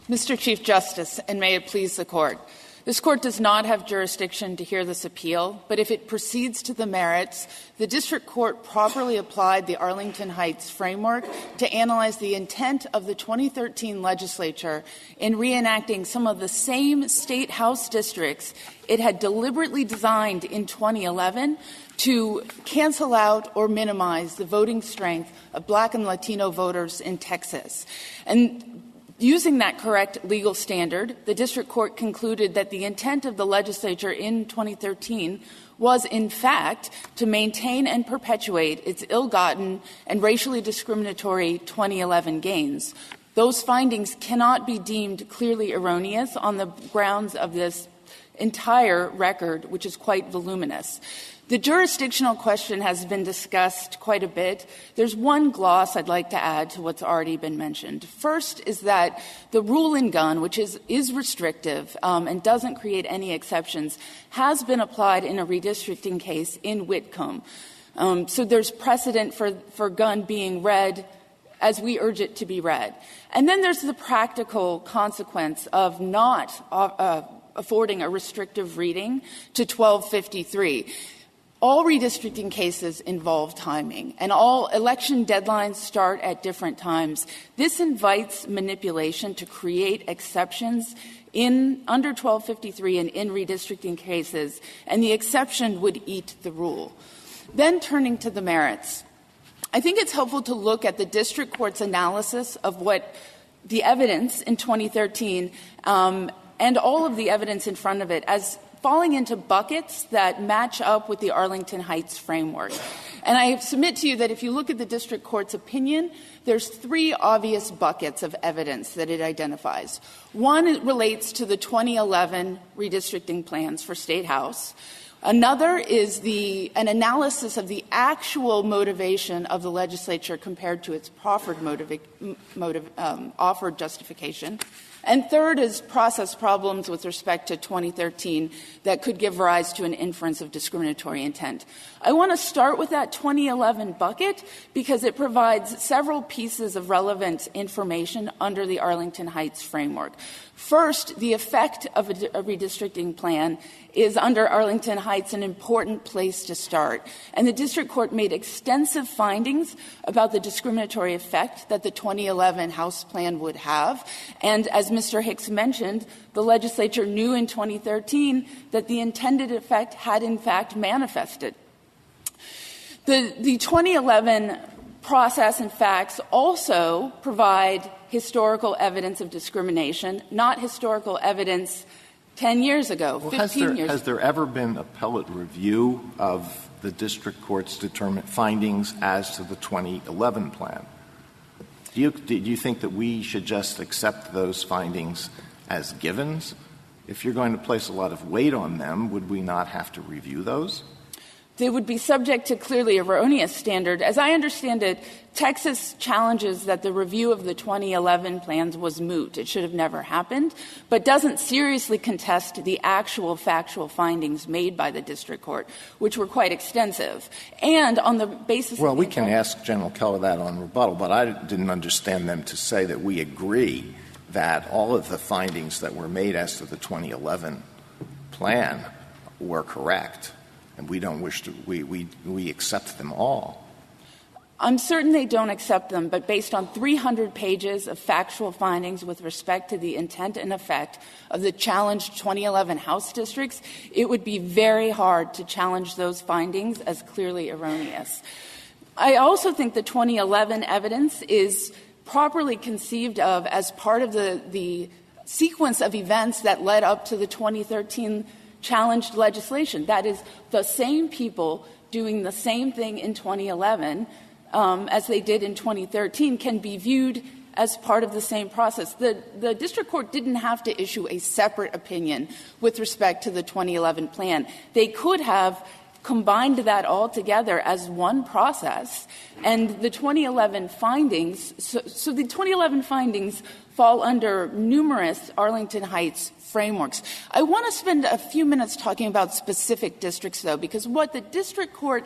Mr. Chief Justice, and may it please the Court, this Court does not have jurisdiction to hear this appeal, but if it proceeds to the merits, the District Court properly applied the Arlington Heights framework to analyze the intent of the 2013 legislature in reenacting some of the same State House districts it had deliberately designed in 2011 to cancel out or minimize the voting strength of Black and Latino voters in Texas. And using that correct legal standard, the district court concluded that the intent of the legislature in 2013 was, in fact, to maintain and perpetuate its ill-gotten and racially discriminatory 2011 gains. Those findings cannot be deemed clearly erroneous on the grounds of this entire record, which is quite voluminous. The jurisdictional question has been discussed quite a bit. There's one gloss I'd like to add to what's already been mentioned. First is that the rule in gun, which is restrictive and doesn't create any exceptions, has been applied in a redistricting case in Whitcomb. So there's precedent for gun being read as we urge it to be read. And then there's the practical consequence of not affording a restrictive reading to 1253. All redistricting cases involve timing, and all election deadlines start at different times. This invites manipulation to create exceptions under 1253 and in redistricting cases, and the exception would eat the rule. Then turning to the merits, I think it's helpful to look at the district court's analysis of what the evidence in 2013 and all of the evidence in front of it as falling into buckets that match up with the Arlington Heights framework. And I submit to you that if you look at the district court's opinion, there's three obvious buckets of evidence that it identifies. One relates to the 2011 redistricting plans for State House. Another is an analysis of the actual motivation of the legislature compared to its proffered offered justification. And third is process problems with respect to 2013 that could give rise to an inference of discriminatory intent. I want to start with that 2011 bucket because it provides several pieces of relevant information under the Arlington Heights framework. First, the effect of a redistricting plan is under Arlington Heights an important place to start. And the district court made extensive findings about the discriminatory effect that the 2011 House plan would have. And as Mr. Hicks mentioned, the legislature knew in 2013 that the intended effect had in fact manifested. The 2011 process and facts also provide historical evidence of discrimination, not historical evidence 10 years ago, 15 years ago. Has there ever been appellate review of the district court's findings as to the 2011 plan? Do you think that we should just accept those findings as givens? If you're going to place a lot of weight on them, would we not have to review those? They would be subject to clearly erroneous standard. As I understand it, Texas challenges that the review of the 2011 plans was moot. It should have never happened, but doesn't seriously contest the actual factual findings made by the district court, which were quite extensive. And on the basis of we can ask General Keller that on rebuttal, but I didn't understand them to say that we agree that all of the findings that were made as to the 2011 plan were correct, and we don't wish to we accept them all. I'm certain they don't accept them, but based on 300 pages of factual findings with respect to the intent and effect of the challenged 2011 House districts, it would be very hard to challenge those findings as clearly erroneous. I also think the 2011 evidence is properly conceived of as part of the sequence of events that led up to the 2013 challenged legislation. That is, the same people doing the same thing in 2011 as they did in 2013 can be viewed as part of the same process. The district court didn't have to issue a separate opinion with respect to the 2011 plan. They could have combined that all together as one process, and the 2011 findings, so the 2011 findings fall under numerous Arlington Heights frameworks. I want to spend a few minutes talking about specific districts, though, because what the district court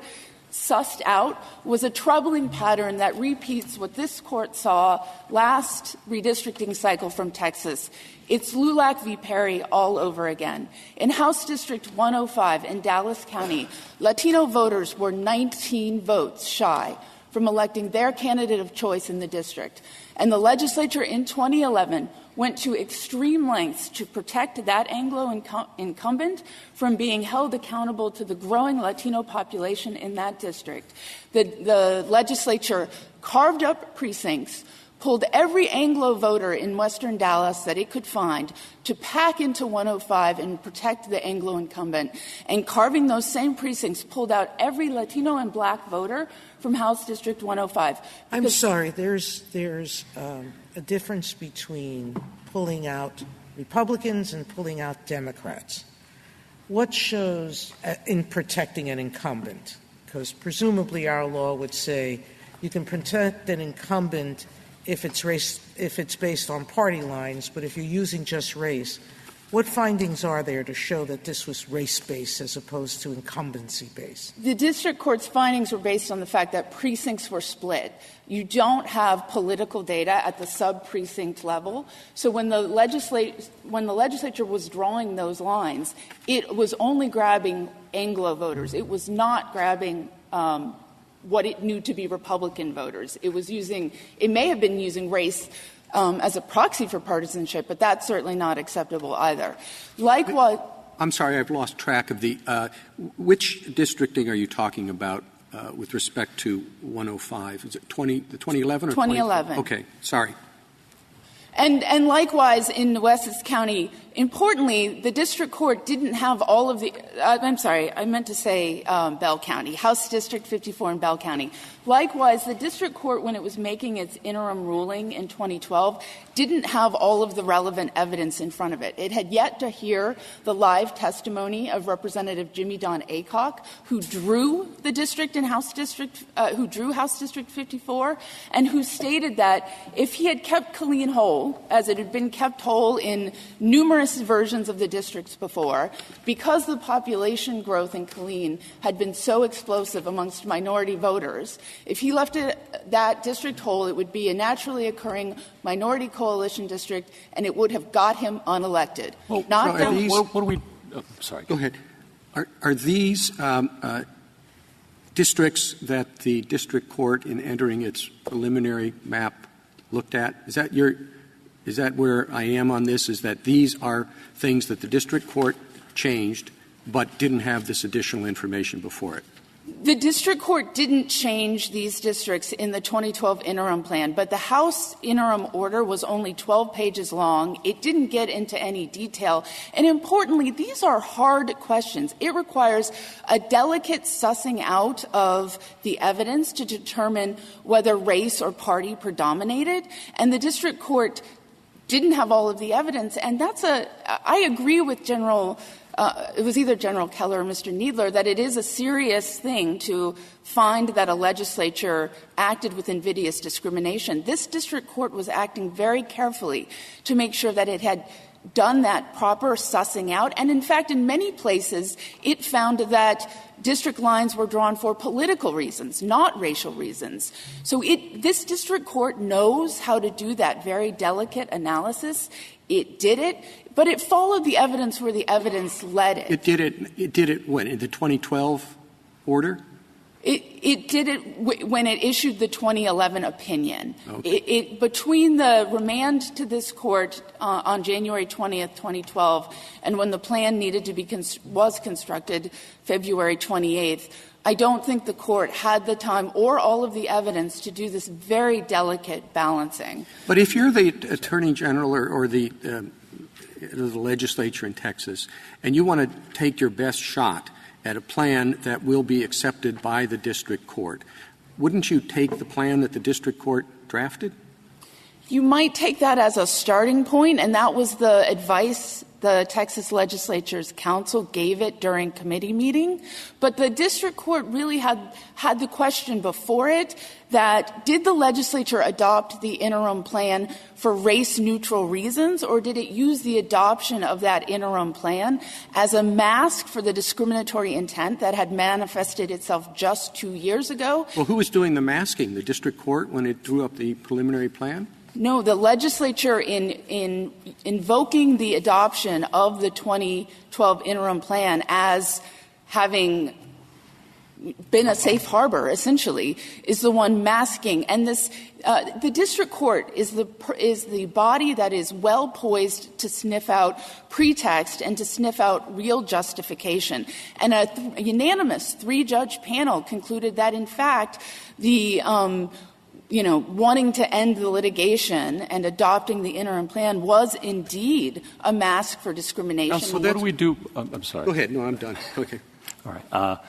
sussed out was a troubling pattern that repeats what this court saw last redistricting cycle from Texas. It's LULAC v. Perry all over again. In House District 105 in Dallas County, Latino voters were 19 votes shy from electing their candidate of choice in the district. And the legislature in 2011 went to extreme lengths to protect that Anglo incumbent from being held accountable to the growing Latino population in that district. The legislature carved up precincts, pulled every Anglo voter in western Dallas that it could find to pack into 105 and protect the Anglo incumbent, and carving those same precincts pulled out every Latino and black voter from House District 105. I'm sorry, there's a difference between pulling out Republicans and pulling out Democrats. What shows in protecting an incumbent? Because presumably our law would say you can protect an incumbent if it's based on party lines, but if you're using just race, what findings are there to show that this was race-based as opposed to incumbency-based? The district court's findings were based on the fact that precincts were split. You don't have political data at the sub-precinct level. So when the legislature was drawing those lines, it was only grabbing Anglo voters. It was not grabbing what it knew to be Republican voters. It may have been using race as a proxy for partisanship, but that's certainly not acceptable either. Likewise, I'm sorry, I've lost track of which districting are you talking about with respect to 105? Is it the 2011 or 2011? Okay, sorry. And likewise in Wessex County, importantly, the district court didn't have all of the I'm sorry, I meant to say Bell County, House District 54 in Bell County. Likewise, the district court, when it was making its interim ruling in 2012, didn't have all of the relevant evidence in front of it. It had yet to hear the live testimony of Representative Jimmy Don Aycock, who drew the district in House District, who drew House District 54, and who stated that if he had kept Killeen whole, as it had been kept whole in numerous versions of the districts before, because the population growth in Killeen had been so explosive amongst minority voters, if he left that district whole, it would be a naturally occurring minority coalition district, and it would have got him unelected. Well, sorry. Go ahead. Are these districts that the district court, in entering its preliminary map, looked at? Is that where I am on this? Is that these are things that the district court changed, but didn't have this additional information before it? The district court didn't change these districts in the 2012 interim plan, but the House interim order was only 12 pages long. It didn't get into any detail. And importantly, these are hard questions. It requires a delicate sussing out of the evidence to determine whether race or party predominated. And the district court didn't have all of the evidence. And I agree with it was either General Keller or Mr. Kneedler, that it is a serious thing to find that a legislature acted with invidious discrimination. This district court was acting very carefully to make sure that it had done that proper sussing out. And in fact, in many places, it found that district lines were drawn for political reasons, not racial reasons. So this district court knows how to do that very delicate analysis. It did it, but it followed the evidence where the evidence led it. It did it when? In the 2012 order? It did it when it issued the 2011 opinion. Okay. Between the remand to this court on January 20th, 2012, and when the plan needed to be was constructed February 28th, I don't think the court had the time or all of the evidence to do this very delicate balancing. But if you're the Attorney General or the legislature in Texas, and you want to take your best shot at a plan that will be accepted by the district court, wouldn't you take the plan that the district court drafted? You might take that as a starting point, and that was the advice the Texas Legislature's counsel gave it during committee meeting. But the district court really had the question before it that did the legislature adopt the interim plan for race-neutral reasons, or did it use the adoption of that interim plan as a mask for the discriminatory intent that had manifested itself just 2 years ago? Well, who was doing the masking, the district court, when it drew up the preliminary plan? No, the legislature, in invoking the adoption of the 2012 interim plan as having been a safe harbor, essentially, is the one masking. And this, the district court is the body that is well poised to sniff out pretext and to sniff out real justification. And a unanimous 3-judge panel concluded that, in fact, the wanting to end the litigation and adopting the interim plan was indeed a mask for discrimination. So then we do I'm sorry. Go ahead. No, I'm done. Okay. All right. A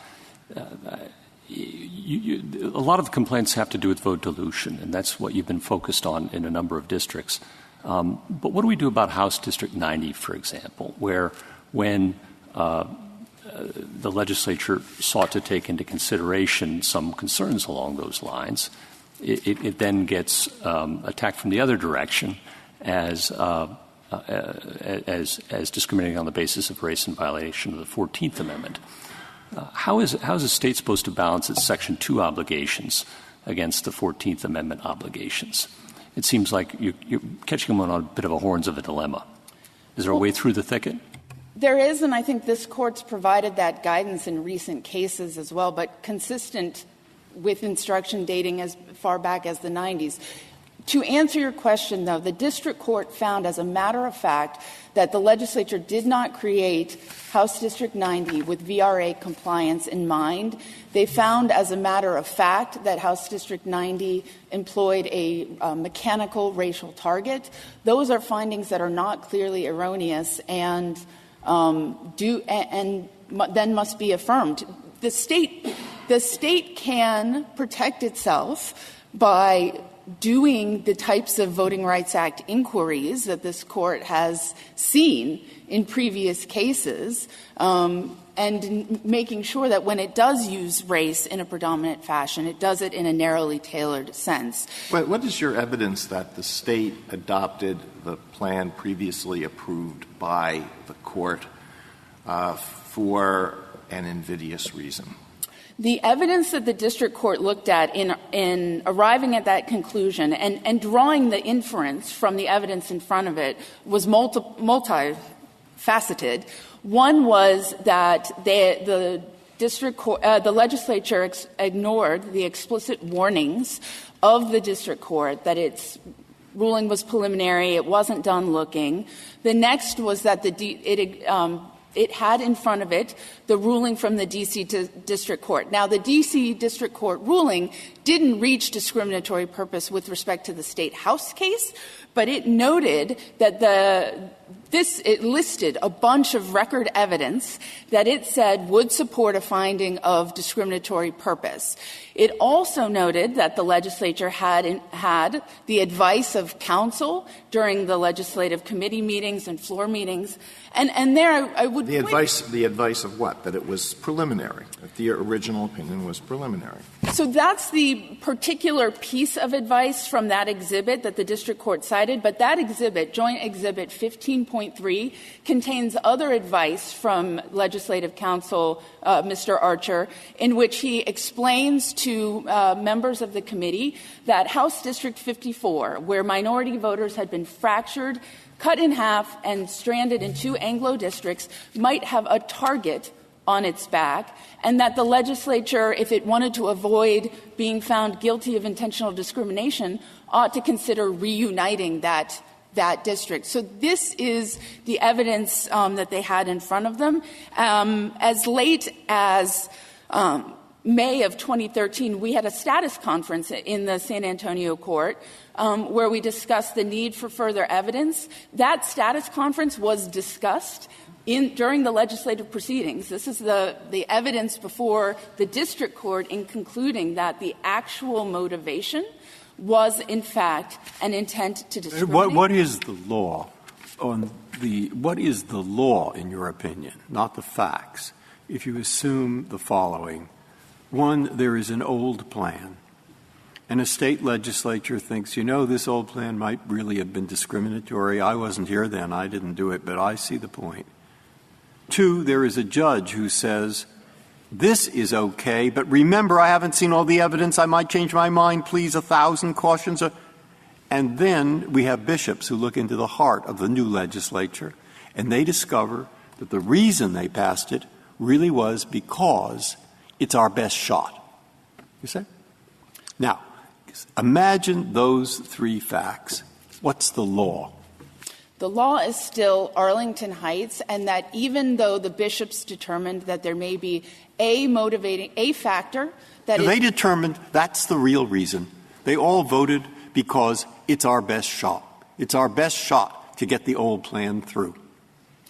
lot of the complaints have to do with vote dilution, and that's what you've been focused on in a number of districts. But what do we do about House District 90, for example, where when the legislature sought to take into consideration some concerns along those lines, it then gets attacked from the other direction as discriminating on the basis of race in violation of the 14th Amendment. How is a state supposed to balance its Section 2 obligations against the 14th Amendment obligations? It seems like you're catching them on a bit of a horns of a dilemma. Is there a way through the thicket? There is, and I think this Court's provided that guidance in recent cases as well, but consistent with instruction dating as far back as the 90s. To answer your question, though, the district court found, as a matter of fact, that the legislature did not create House District 90 with VRA compliance in mind. They found, as a matter of fact, that House District 90 employed a mechanical racial target. Those are findings that are not clearly erroneous and then must be affirmed. The state can protect itself by doing the types of Voting Rights Act inquiries that this Court has seen in previous cases, and making sure that when it does use race in a predominant fashion, it does it in a narrowly tailored sense. But what is your evidence that the state adopted the plan previously approved by the court for an invidious reason? The evidence that the district court looked at in arriving at that conclusion and drawing the inference from the evidence in front of it was multifaceted. One was that the district court, the legislature ignored the explicit warnings of the district court that its ruling was preliminary, it wasn't done looking. The next was that it had in front of it the ruling from the D.C. District Court. Now, the D.C. District Court ruling didn't reach discriminatory purpose with respect to the State House case, but it noted that it listed a bunch of record evidence that it said would support a finding of discriminatory purpose. It also noted that the legislature had the advice of counsel during the legislative committee meetings and floor meetings. And there I would the advice of what? That it was preliminary, that the original opinion was preliminary. So that's the particular piece of advice from that exhibit that the district court cited, but that exhibit, Joint Exhibit 15.1, 13.3 contains other advice from Legislative Counsel Mr. Archer, in which he explains to members of the committee that House District 54, where minority voters had been fractured, cut in half, and stranded in 2 Anglo districts, might have a target on its back, and that the legislature, if it wanted to avoid being found guilty of intentional discrimination, ought to consider reuniting that district. So this is the evidence that they had in front of them. As late as May of 2013, we had a status conference in the San Antonio court where we discussed the need for further evidence. That status conference was discussed during the legislative proceedings. This is the evidence before the district court in concluding that the actual motivation was, in fact, an intent to discriminate. What is the law what is the law, in your opinion, not the facts, if you assume the following? One, there is an old plan, and a state legislature thinks, this old plan might really have been discriminatory. I wasn't here then. I didn't do it, but I see the point. 2, there is a judge who says, this is okay, but remember, I haven't seen all the evidence. I might change my mind. Please, 1,000 cautions. And then we have bishops who look into the heart of the new legislature, and they discover that the reason they passed it really was because it's our best shot. You see? Now, imagine those 3 facts. What's the law? The law is still Arlington Heights, and that even though the bishops determined that there may be a factor that they determined that's the real reason. They all voted because it's our best shot. It's our best shot to get the old plan through,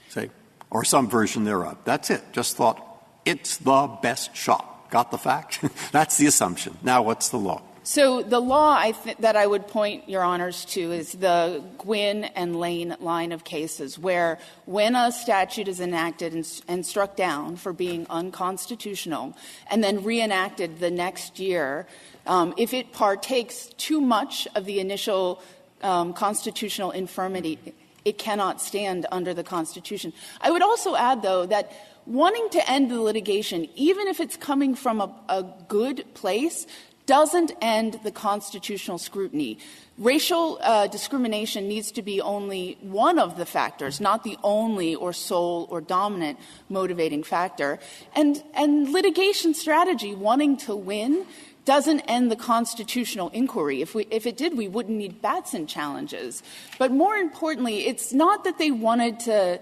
say, or some version thereof. That's it. Just thought it's the best shot. Got the fact? That's the assumption. Now what's the law? So the law that I would point Your Honors to is the Gwynn and Lane line of cases, where when a statute is enacted and struck down for being unconstitutional and then reenacted the next year, if it partakes too much of the initial constitutional infirmity, it cannot stand under the Constitution. I would also add, though, that wanting to end the litigation, even if it's coming from a good place, doesn't end the constitutional scrutiny. Racial discrimination needs to be only one of the factors, not the only or sole or dominant motivating factor. And litigation strategy, wanting to win, doesn't end the constitutional inquiry. If it did, we wouldn't need Batson challenges. But more importantly, it's not that they wanted to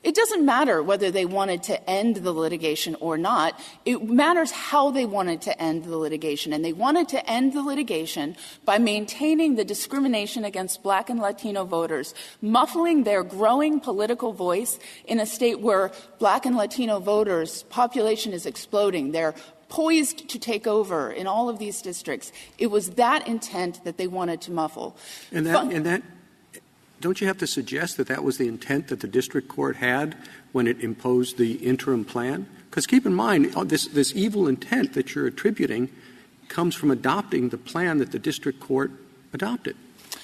it doesn't matter whether they wanted to end the litigation or not. It matters how they wanted to end the litigation. And they wanted to end the litigation by maintaining the discrimination against Black and Latino voters, muffling their growing political voice in a state where Black and Latino voters' population is exploding. They're poised to take over in all of these districts. It was that intent that they wanted to muffle. And that don't you have to suggest that that was the intent that the district court had when it imposed the interim plan? Because keep in mind, this evil intent that you're attributing comes from adopting the plan that the district court adopted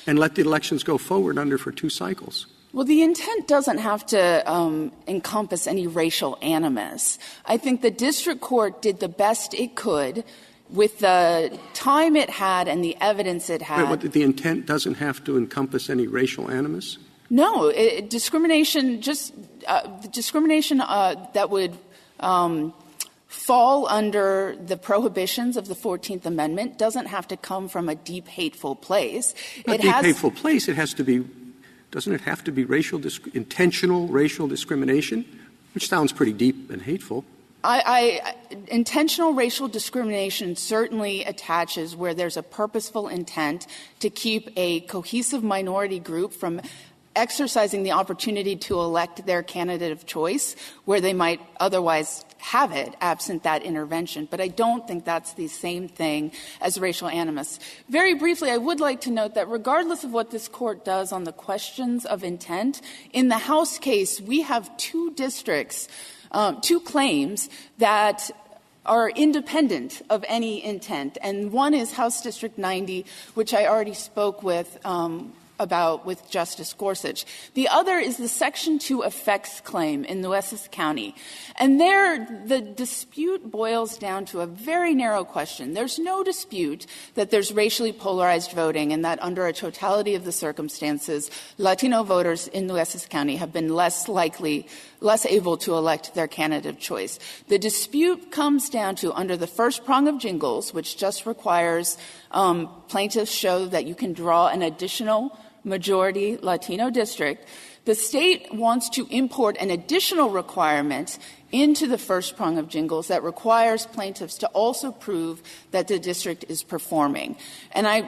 and let the elections go forward under for 2 cycles. Well, the intent doesn't have to encompass any racial animus. I think the district court did the best it could with the time it had and the evidence it had. But the intent doesn't have to encompass any racial animus? No. Discrimination that would fall under the prohibitions of the 14th Amendment doesn't have to come from a deep, hateful place. Hateful place. It has to be – doesn't it have to be intentional racial discrimination, which sounds pretty deep and hateful? Intentional racial discrimination certainly attaches where there's a purposeful intent to keep a cohesive minority group from exercising the opportunity to elect their candidate of choice where they might otherwise have it absent that intervention. But I don't think that's the same thing as racial animus. Very briefly, I would like to note that regardless of what this Court does on the questions of intent, in the House case, we have 2 districts, 2 claims that are independent of any intent. And one is House District 90, which I already spoke with about with Justice Gorsuch. The other is the Section 2 effects claim in Nueces County. And there, the dispute boils down to a very narrow question. There's no dispute that there's racially polarized voting and that under a totality of the circumstances, Latino voters in Nueces County have been less able to elect their candidate of choice. The dispute comes down to, under the first prong of Jingles, which just requires plaintiffs show that you can draw an additional majority Latino district, the state wants to import an additional requirement into the first prong of Jingles that requires plaintiffs to also prove that the district is performing. And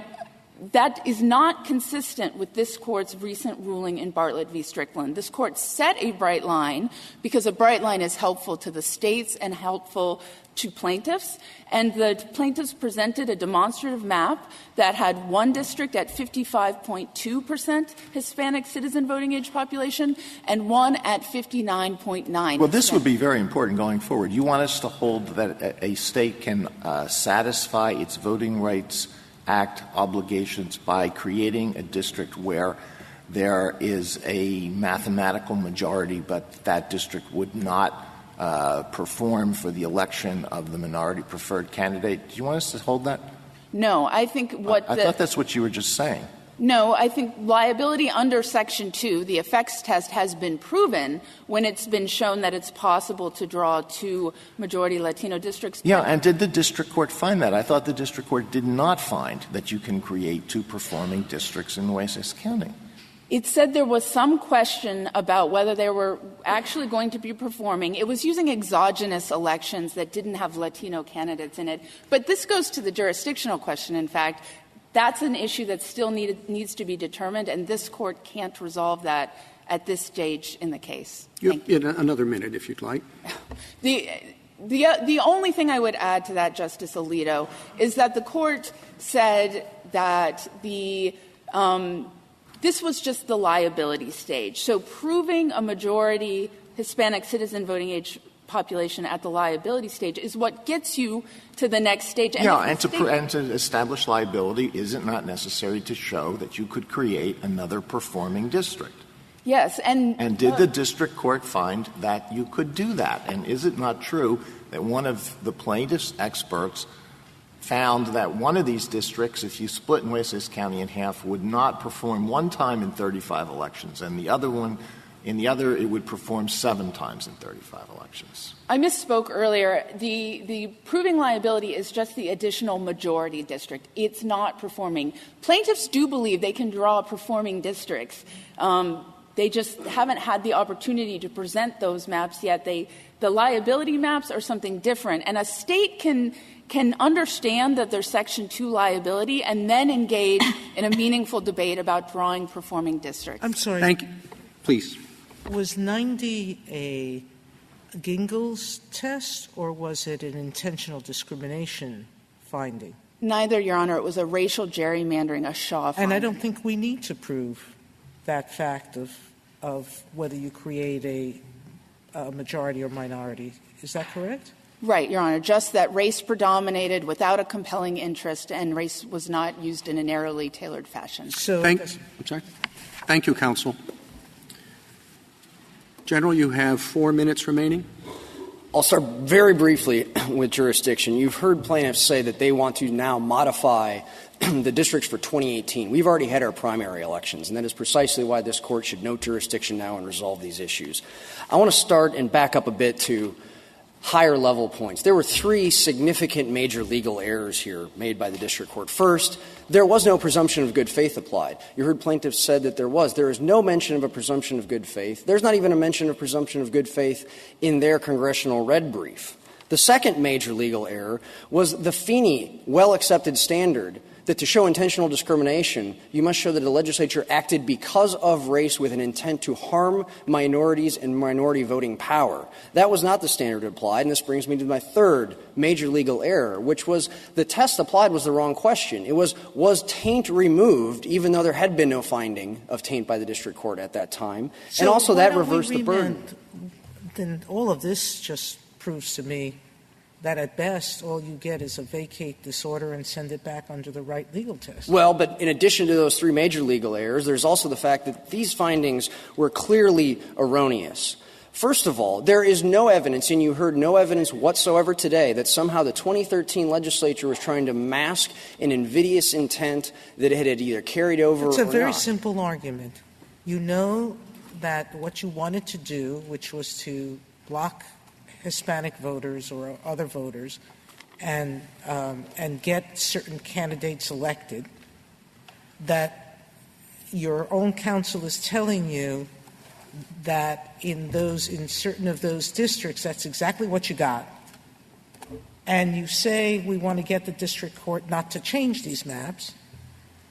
that is not consistent with this Court's recent ruling in Bartlett v. Strickland. This Court set a bright line because a bright line is helpful to the states and helpful to plaintiffs, and the plaintiffs presented a demonstrative map that had one district at 55.2% Hispanic citizen voting age population and one at 59.9%. Well, this would be very important going forward. You want us to hold that a state can satisfy its Voting Rights Act obligations by creating a district where there is a mathematical majority, but that district would not perform for the election of the minority preferred candidate. Do you want us to hold that? No, I think I thought that's what you were just saying. No, I think liability under Section 2, the effects test, has been proven when it's been shown that it's possible to draw two majority Latino districts. Yeah, and did the district court find that? I thought the district court did not find that you can create two performing districts in Nueces County. It said there was some question about whether they were actually going to be performing. It was using exogenous elections that didn't have Latino candidates in it. But this goes to the jurisdictional question, in fact. That's an issue that still needs to be determined, and this Court can't resolve that at this stage in the case. You have another minute, if you'd like. The only thing I would add to that, Justice Alito, is that the Court said that this was just the liability stage. So proving a majority Hispanic citizen voting age population at the liability stage is what gets you to the next stage. And to establish liability, is it not necessary to show that you could create another performing district? Yes. And did the district court find that you could do that? And is it not true that one of the plaintiff's experts found that one of these districts, if you split Nueces County in half, would not perform one time in 35 elections, and the other one, in the other, it would perform 7 times in 35 elections? I misspoke earlier. The proving liability is just the additional majority district. It's not performing. Plaintiffs do believe they can draw performing districts. They just haven't had the opportunity to present those maps yet. The liability maps are something different, and a state can understand that there's Section 2 liability and then engage in a meaningful debate about drawing performing districts. I'm sorry. Thank you. Please. Was 90 a Gingell's test, or was it an intentional discrimination finding? Neither, Your Honor. It was a racial gerrymandering, a Shaw finding. And I don't think we need to prove that fact of whether you create a majority or minority. Is that correct? Right, Your Honor. Just that race predominated without a compelling interest, and race was not used in a narrowly tailored fashion. Thank you, counsel. General, you have 4 minutes remaining. I'll start very briefly with jurisdiction. You've heard plaintiffs say that they want to now modify the districts for 2018. We've already had our primary elections, and that is precisely why this Court should note jurisdiction now and resolve these issues. I want to start and back up a bit to higher level points. There were 3 significant major legal errors here made by the district court. First, there was no presumption of good faith applied. You heard plaintiffs said that there was. There is no mention of a presumption of good faith. There's not even a mention of presumption of good faith in their congressional red brief. The second major legal error was the Feeney well-accepted standard that to show intentional discrimination, you must show that the legislature acted because of race with an intent to harm minorities and minority voting power. That was not the standard applied, and this brings me to my third major legal error, which was the test applied was the wrong question. It was taint removed, even though there had been no finding of taint by the district court at that time, so and also that reversed the burden. Then all of this just proves to me that at best all you get is a vacate this order and send it back under the right legal test. Well, but in addition to those three major legal errors, there's also the fact that these findings were clearly erroneous. First of all, there is no evidence, and you heard no evidence whatsoever today, that somehow the 2013 legislature was trying to mask an invidious intent that it had either carried over or not. It's a very simple argument. You know that what you wanted to do, which was to block Hispanic voters or other voters and get certain candidates elected, that your own counsel is telling you that in certain of those districts, that's exactly what you got. And you say we want to get the district court not to change these maps,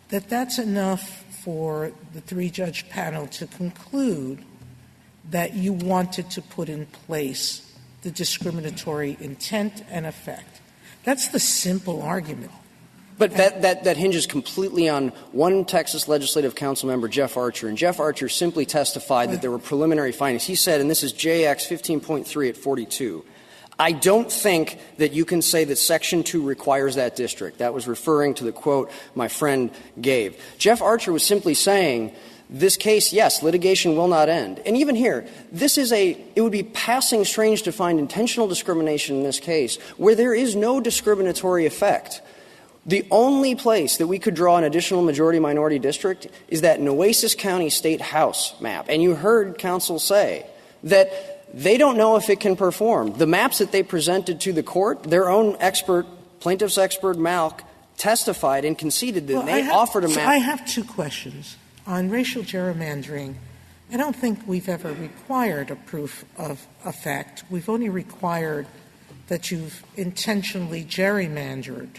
that's enough for the three-judge panel to conclude that you wanted to put in place the discriminatory intent and effect. That's the simple argument. But that hinges completely on one Texas Legislative Council member, Jeff Archer, and Jeff Archer simply testified that there were preliminary findings. He said, and this is JX 15.3 at 42, I don't think that you can say that Section 2 requires that district. That was referring to the quote my friend gave. Jeff Archer was simply saying, this case, yes, litigation will not end. And even here, it would be passing strange to find intentional discrimination in this case where there is no discriminatory effect. The only place that we could draw an additional majority-minority district is that Nueces County State House map. And you heard counsel say that they don't know if it can perform. The maps that they presented to the court, their own expert, plaintiff's expert, Malk, testified and conceded that they offered a map. I have two questions. On racial gerrymandering, I don't think we've ever required a proof of effect. We've only required that you've intentionally gerrymandered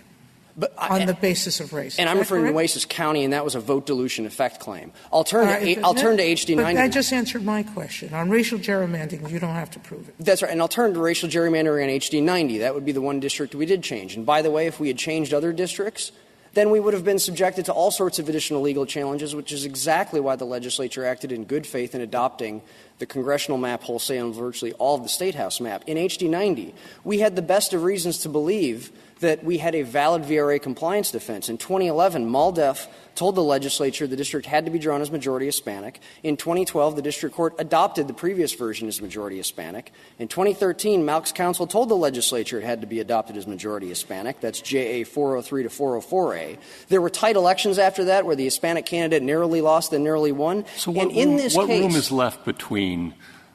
on the basis of race. And I'm referring to Nueces County, and that was a vote dilution effect claim. I'll turn to HD 90. But I just answered my question. On racial gerrymandering, you don't have to prove it. That's right. And I'll turn to racial gerrymandering on HD 90. That would be the one district we did change. And by the way, if we had changed other districts, then we would have been subjected to all sorts of additional legal challenges, which is exactly why the legislature acted in good faith in adopting the congressional map wholesale and virtually all of the State House map. In HD 90, we had the best of reasons to believe that we had a valid VRA compliance defense. In 2011, MALDEF told the legislature the district had to be drawn as majority Hispanic. In 2012, the district court adopted the previous version as majority Hispanic. In 2013, Malk's counsel told the legislature it had to be adopted as majority Hispanic. That's JA 403 to 404A. There were tight elections after that where the Hispanic candidate narrowly lost and narrowly won. So what room is left between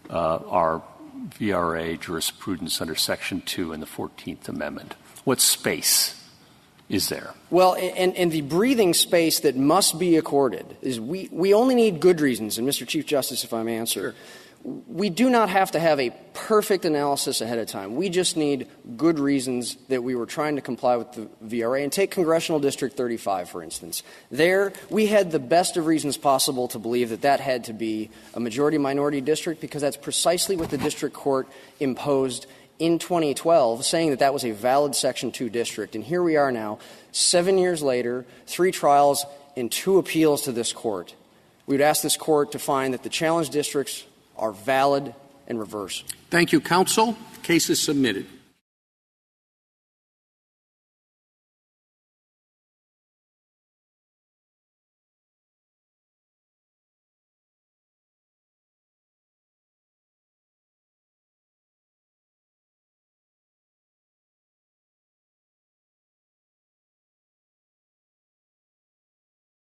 our VRA jurisprudence under Section 2 and the 14th Amendment? What space is there? Well, and the breathing space that must be accorded is we only need good reasons. And, Mr. Chief Justice, if I may answer, we do not have to have a perfect analysis ahead of time. We just need good reasons that we were trying to comply with the VRA. And take Congressional District 35, for instance. There, we had the best of reasons possible to believe that that had to be a majority-minority district because that's precisely what the district court imposed in 2012, saying that that was a valid Section 2 district. And here we are now, 7 years later, 3 trials and 2 appeals to this court. We would ask this court to find that the challenged districts are valid and reverse. Thank you, counsel. Case is submitted.